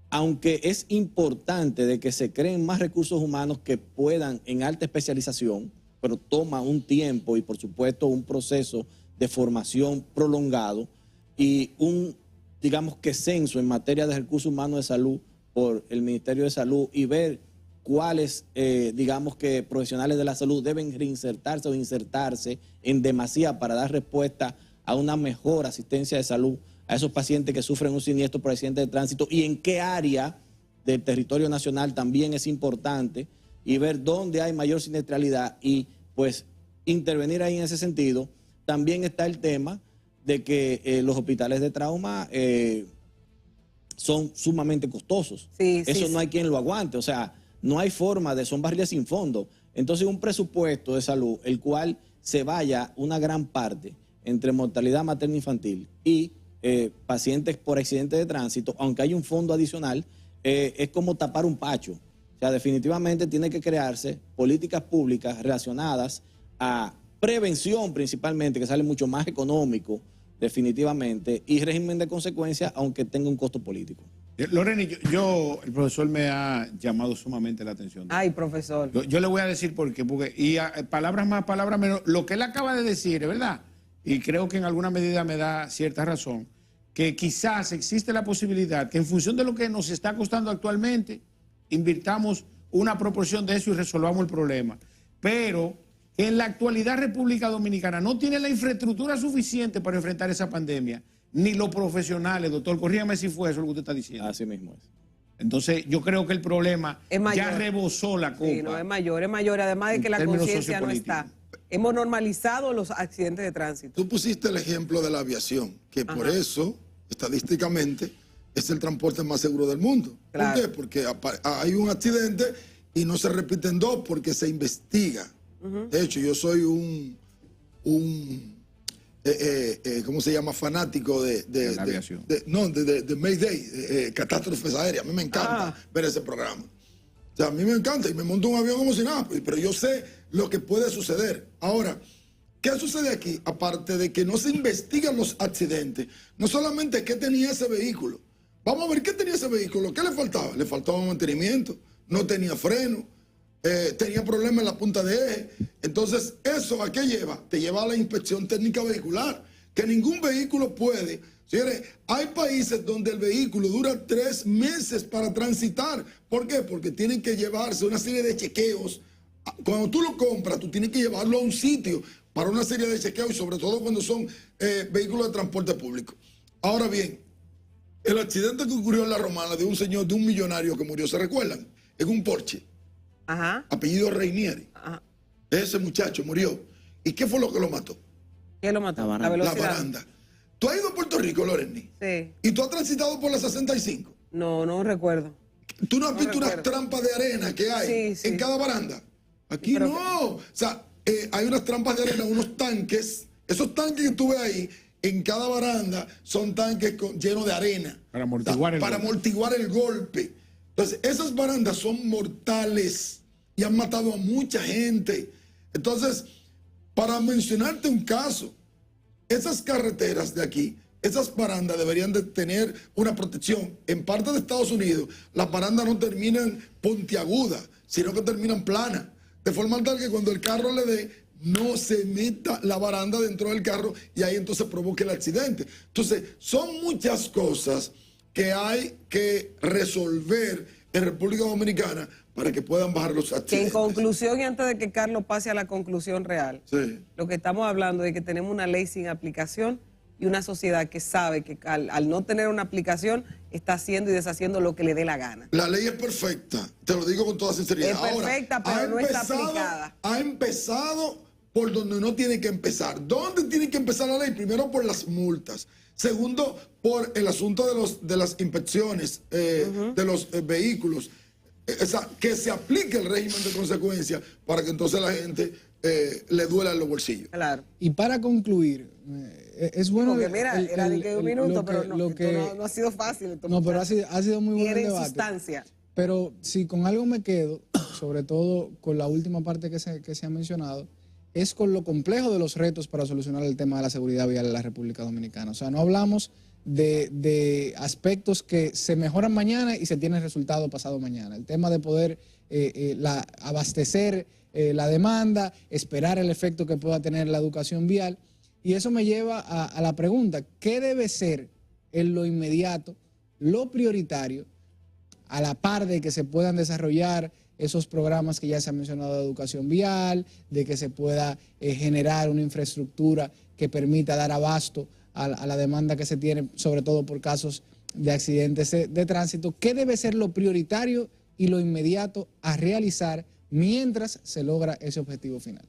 aunque es importante de que se creen más recursos humanos que puedan en alta especialización, pero toma un tiempo y por supuesto un proceso de formación prolongado y un, digamos que censo en materia de recursos humanos de salud por el Ministerio de Salud y ver cuáles, digamos que profesionales de la salud deben reinsertarse o insertarse en demasía para dar respuesta a una mejor asistencia de salud a esos pacientes que sufren un siniestro por accidente de tránsito y en qué área del territorio nacional también es importante y ver dónde hay mayor siniestralidad y pues intervenir ahí en ese sentido. También está el tema de que los hospitales de trauma son sumamente costosos. Eso no hay quien lo aguante, o sea, no hay forma son barriles sin fondo. Entonces un presupuesto de salud, el cual se vaya una gran parte entre mortalidad materno-infantil y pacientes por accidente de tránsito, aunque hay un fondo adicional, es como tapar un pacho. O sea, definitivamente tiene que crearse políticas públicas relacionadas a prevención principalmente, que sale mucho más económico, definitivamente, y régimen de consecuencias, aunque tenga un costo político. Lorena, el profesor me ha llamado sumamente la atención. Ay, profesor. Yo le voy a decir por qué, porque palabras más, palabras menos, lo que él acaba de decir, es verdad, y creo que en alguna medida me da cierta razón, que quizás existe la posibilidad que en función de lo que nos está costando actualmente, invirtamos una proporción de eso y resolvamos el problema. Pero en la actualidad República Dominicana no tiene la infraestructura suficiente para enfrentar esa pandemia, ni los profesionales, doctor, corrígame si fue eso lo que usted está diciendo. Así mismo es. Entonces yo creo que el problema ya rebosó la copa. Sí, no, es mayor, además de que la conciencia no está. Hemos normalizado los accidentes de tránsito. Tú pusiste el ejemplo de la aviación, que por eso, estadísticamente, es el transporte más seguro del mundo. Claro. ¿Por qué? Porque hay un accidente y no se repiten dos porque se investiga. De hecho, yo soy ¿cómo se llama? Fanático de la aviación. De Mayday, catástrofes aéreas. A mí me encanta ver ese programa. O sea, a mí me encanta y me monto un avión como si nada, pero yo sé lo que puede suceder. Ahora, ¿qué sucede aquí? Aparte de que no se investigan los accidentes, no solamente qué tenía ese vehículo. Vamos a ver qué tenía ese vehículo. ¿Qué le faltaba? Le faltaba mantenimiento, no tenía freno, tenía problemas en la punta de eje. Entonces, ¿eso a qué lleva? Te lleva a la inspección técnica vehicular, que ningún vehículo puede. Señores, hay países donde el vehículo dura 3 meses para transitar. ¿Por qué? Porque tienen que llevarse una serie de chequeos. Cuando tú lo compras, tú tienes que llevarlo a un sitio para una serie de chequeos y sobre todo cuando son vehículos de transporte público. Ahora bien, el accidente que ocurrió en La Romana de un señor, de un millonario que murió, ¿se recuerdan? En un Porsche. Apellido Reinieri. Ese muchacho murió. ¿Y qué fue lo que lo mató? ¿Qué lo mató? La baranda. ¿Tú has ido a Puerto Rico, Loreni? Sí. ¿Y tú has transitado por la 65? No recuerdo. ¿Tú no has visto unas trampas de arena que hay en cada baranda? Aquí no. O sea, hay unas trampas de arena, unos tanques. Esos tanques que tú ves ahí, en cada baranda, son tanques llenos de arena. Para amortiguar el golpe. Entonces, esas barandas son mortales y han matado a mucha gente. Entonces, para mencionarte un caso, esas carreteras de aquí, esas barandas deberían de tener una protección. En parte de Estados Unidos, las barandas no terminan puntiagudas, sino que terminan planas. De forma tal que cuando el carro le dé, no se meta la baranda dentro del carro y ahí entonces provoque el accidente. Entonces, son muchas cosas que hay que resolver en República Dominicana para que puedan bajar los accidentes. Que en conclusión, y antes de que Carlos pase a la conclusión real, lo que estamos hablando es que tenemos una ley sin aplicación y una sociedad que sabe que al no tener una aplicación está haciendo y deshaciendo lo que le dé la gana. La ley es perfecta, te lo digo con toda sinceridad. Es perfecta, pero no está aplicada. Ha empezado por donde no tiene que empezar. ¿Dónde tiene que empezar la ley? Primero por las multas. Segundo, por el asunto de las inspecciones de los vehículos. O sea, que se aplique el régimen de consecuencia para que entonces la gente le duela en los bolsillos. Claro. Y para concluir, es bueno... Porque mira, era de que un minuto, pero no ha sido fácil. No, pero ha sido muy bueno el debate. Sustancia. Pero si con algo me quedo, sobre todo con la última parte que se ha mencionado, es con lo complejo de los retos para solucionar el tema de la seguridad vial en la República Dominicana. O sea, no hablamos de aspectos que se mejoran mañana y se tienen resultado pasado mañana. El tema de poder abastecer la demanda, esperar el efecto que pueda tener la educación vial Y eso me lleva a la pregunta, ¿qué debe ser en lo inmediato, lo prioritario, a la par de que se puedan desarrollar esos programas que ya se han mencionado de educación vial, de que se pueda generar una infraestructura que permita dar abasto a la demanda que se tiene, sobre todo por casos de accidentes de tránsito? ¿Qué debe ser lo prioritario y lo inmediato a realizar mientras se logra ese objetivo final?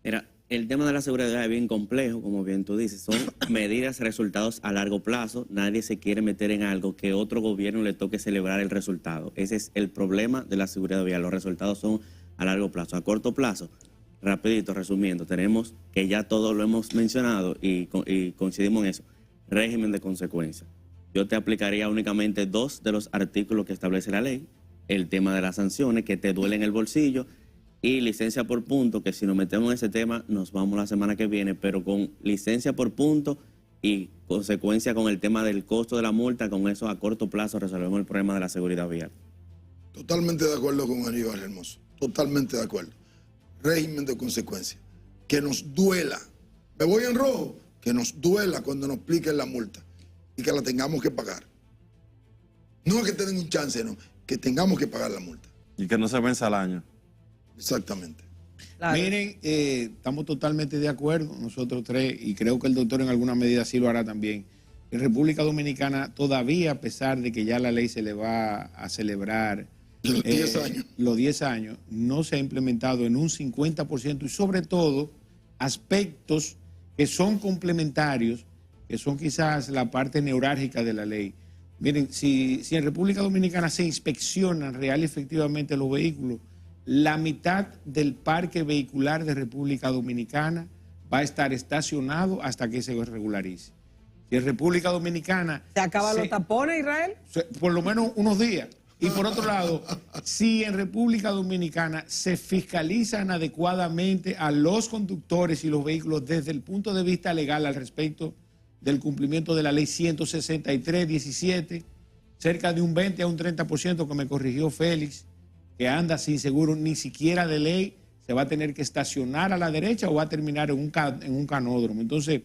Mira, el tema de la seguridad es bien complejo, como bien tú dices. Son medidas, resultados a largo plazo. Nadie se quiere meter en algo que otro gobierno le toque celebrar el resultado. Ese es el problema de la seguridad vial. Los resultados son a largo plazo. A corto plazo, rapidito, resumiendo, tenemos que ya todo lo hemos mencionado y coincidimos en eso. Régimen de consecuencia. Yo te aplicaría únicamente 2 de los artículos que establece la ley. El tema de las sanciones que te duelen el bolsillo y licencia por punto, que si nos metemos en ese tema nos vamos la semana que viene, pero con licencia por punto y consecuencia con el tema del costo de la multa, con eso a corto plazo resolvemos el problema de la seguridad vial. Totalmente de acuerdo con Aníbal Hermoso, totalmente de acuerdo. Régimen de consecuencia, que nos duela. Me voy en rojo, que nos duela cuando nos apliquen la multa y que la tengamos que pagar. No es que te den un chance, no, que tengamos que pagar la multa. Y que no se venza al año. Exactamente. Claro. Miren, estamos totalmente de acuerdo, nosotros tres, y creo que el doctor en alguna medida sí lo hará también. En República Dominicana todavía, a pesar de que ya la ley se le va a celebrar los 10 años, no se ha implementado en un 50% y sobre todo aspectos que son complementarios, que son quizás la parte neurálgica de la ley. Miren, si en República Dominicana se inspeccionan real y efectivamente los vehículos, la mitad del parque vehicular de República Dominicana va a estar estacionado hasta que se regularice. Si en República Dominicana... ¿Se acaban los tapones, Israel? Por lo menos unos días. Y por otro lado, si en República Dominicana se fiscalizan adecuadamente a los conductores y los vehículos desde el punto de vista legal al respecto del cumplimiento de la ley 163/17, cerca de un 20 a un 30% que me corrigió Félix, que anda sin seguro ni siquiera de ley, se va a tener que estacionar a la derecha o va a terminar en un canódromo. Entonces,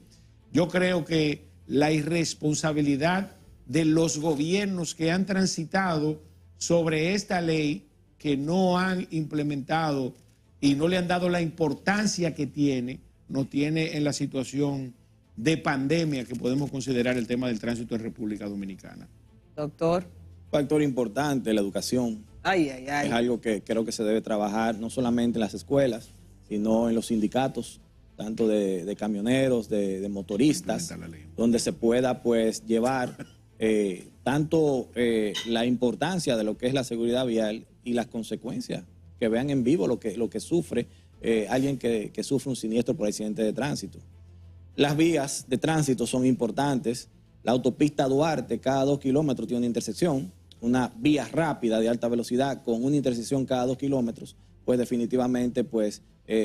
yo creo que la irresponsabilidad de los gobiernos que han transitado sobre esta ley, que no han implementado y no le han dado la importancia que tiene, nos tiene en la situación de pandemia que podemos considerar el tema del tránsito en República Dominicana. Doctor. Factor importante, la educación. Es algo que creo que se debe trabajar no solamente en las escuelas, sino en los sindicatos, tanto de camioneros, de motoristas, donde se pueda pues llevar tanto la importancia de lo que es la seguridad vial y las consecuencias, que vean en vivo lo que sufre alguien que sufre un siniestro por accidente de tránsito. Las vías de tránsito son importantes. La autopista Duarte cada 2 kilómetros tiene una intersección. Una vía rápida de alta velocidad con una intersección cada 2 kilómetros, pues definitivamente pues,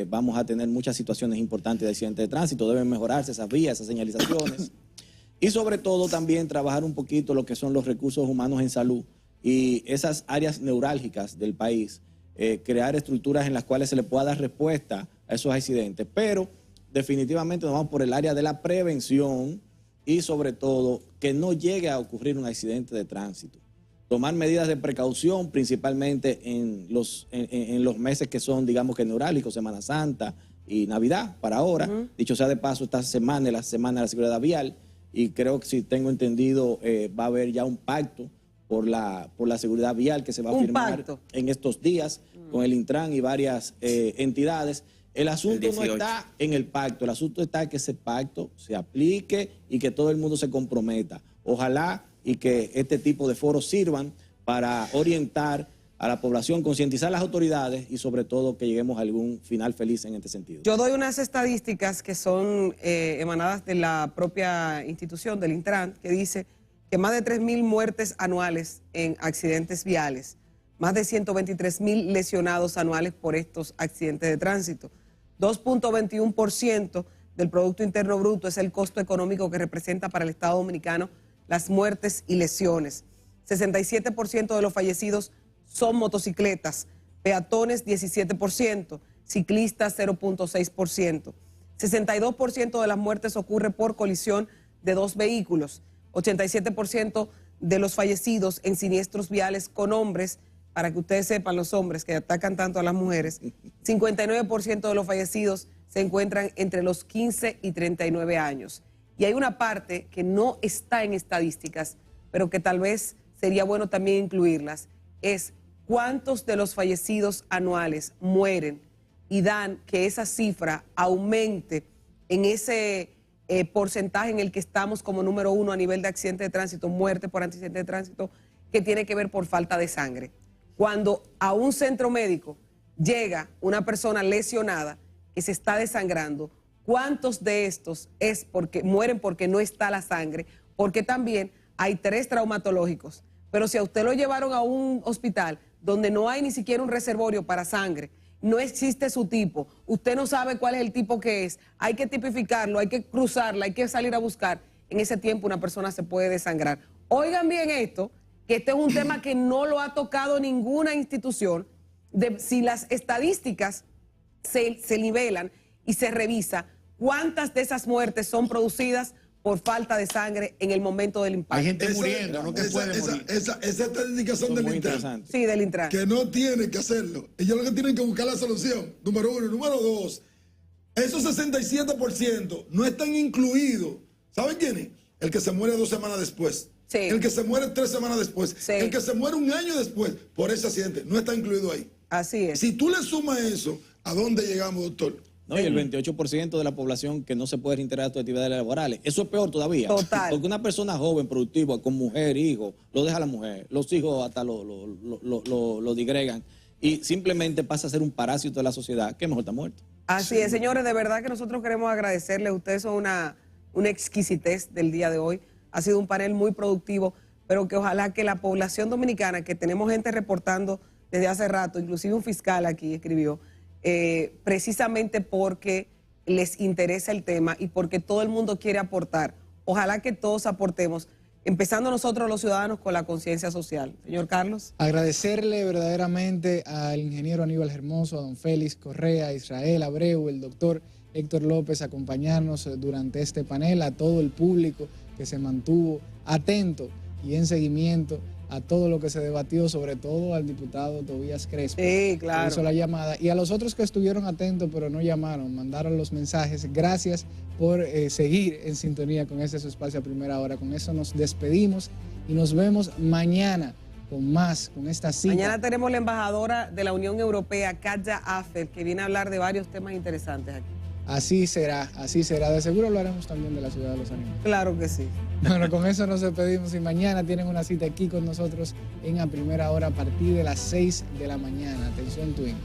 vamos a tener muchas situaciones importantes de accidentes de tránsito. Deben mejorarse esas vías, esas señalizaciones. Y sobre todo también trabajar un poquito lo que son los recursos humanos en salud y esas áreas neurálgicas del país, crear estructuras en las cuales se le pueda dar respuesta a esos accidentes. Pero definitivamente nos vamos por el área de la prevención y sobre todo que no llegue a ocurrir un accidente de tránsito. Tomar medidas de precaución, principalmente en los meses que son, digamos que neurálgicos, Semana Santa y Navidad, para ahora. Dicho sea de paso, esta semana es la Semana de la Seguridad Vial y creo que, si tengo entendido, va a haber ya un pacto por la seguridad vial que se va a firmar en estos días con el Intran y varias entidades. El asunto no está en el pacto, el asunto está en que ese pacto se aplique y que todo el mundo se comprometa. Ojalá y que este tipo de foros sirvan para orientar a la población, concientizar a las autoridades y sobre todo que lleguemos a algún final feliz en este sentido. Yo doy unas estadísticas que son emanadas de la propia institución, del Intran, que dice que más de 3.000 muertes anuales en accidentes viales, más de 123.000 lesionados anuales por estos accidentes de tránsito. 2.21% del Producto Interno Bruto es el costo económico que representa para el Estado Dominicano las muertes y lesiones. 67% de los fallecidos son motocicletas, peatones 17%, ciclistas 0.6%. 62% de las muertes ocurre por colisión de dos vehículos. 87% de los fallecidos en siniestros viales con hombres, para que ustedes sepan, los hombres que atacan tanto a las mujeres, 59% de los fallecidos se encuentran entre los 15 y 39 años. Y hay una parte que no está en estadísticas, pero que tal vez sería bueno también incluirlas, es cuántos de los fallecidos anuales mueren y dan que esa cifra aumente en ese porcentaje en el que estamos como número 1 a nivel de accidente de tránsito, muerte por accidente de tránsito, que tiene que ver por falta de sangre. Cuando a un centro médico llega una persona lesionada que se está desangrando, ¿cuántos de estos mueren porque no está la sangre? Porque también hay 3 traumatológicos. Pero si a usted lo llevaron a un hospital donde no hay ni siquiera un reservorio para sangre, no existe su tipo, usted no sabe cuál es el tipo que es, hay que tipificarlo, hay que cruzarla, hay que salir a buscar, en ese tiempo una persona se puede desangrar. Oigan bien esto, que este es un tema que no lo ha tocado ninguna institución. Si las estadísticas se nivelan y se revisa, ¿cuántas de esas muertes son producidas por falta de sangre en el momento del impacto? Hay gente muriendo, no que puede morir. Esas estadísticas son del Intran. Sí, del Intran. Que no tienen que hacerlo. Ellos lo que tienen que buscar la solución. Número 1. Número 2. Esos 67% no están incluidos. ¿Saben quién es? El que se muere 2 semanas después. Sí. El que se muere 3 semanas después. Sí. El que se muere 1 año después por ese accidente. No está incluido ahí. Así es. Si tú le sumas eso, ¿a dónde llegamos, doctor? No, y el 28% de la población que no se puede reintegrar a sus actividades laborales. Eso es peor todavía. Total. Porque una persona joven, productiva, con mujer, hijo, lo deja la mujer. Los hijos hasta lo digregan. Y simplemente pasa a ser un parásito de la sociedad, que mejor está muerto. Así es, señores, de verdad que nosotros queremos agradecerles. Ustedes son una exquisitez del día de hoy. Ha sido un panel muy productivo, pero que ojalá que la población dominicana, que tenemos gente reportando desde hace rato, inclusive un fiscal aquí escribió, precisamente porque les interesa el tema y porque todo el mundo quiere aportar. Ojalá que todos aportemos, empezando nosotros los ciudadanos con la conciencia social. Señor Carlos. Agradecerle verdaderamente al ingeniero Aníbal Hermoso, a don Félix Correa, a Israel Abreu, el doctor Héctor López, acompañarnos durante este panel, a todo el público que se mantuvo atento y en seguimiento a todo lo que se debatió, sobre todo al diputado Tobías Crespo. Sí, claro. Que hizo la llamada. Y a los otros que estuvieron atentos pero no llamaron, mandaron los mensajes. Gracias por seguir en sintonía con este su espacio a primera hora. Con eso nos despedimos y nos vemos mañana con más, con esta cita. Mañana tenemos la embajadora de la Unión Europea, Katja Afel, que viene a hablar de varios temas interesantes aquí. Así será, así será. De seguro hablaremos también de la ciudad de los animales. Claro que sí. Bueno, con eso nos despedimos y mañana tienen una cita aquí con nosotros en A Primera Hora a partir de las 6 de la mañana. Atención, Twin.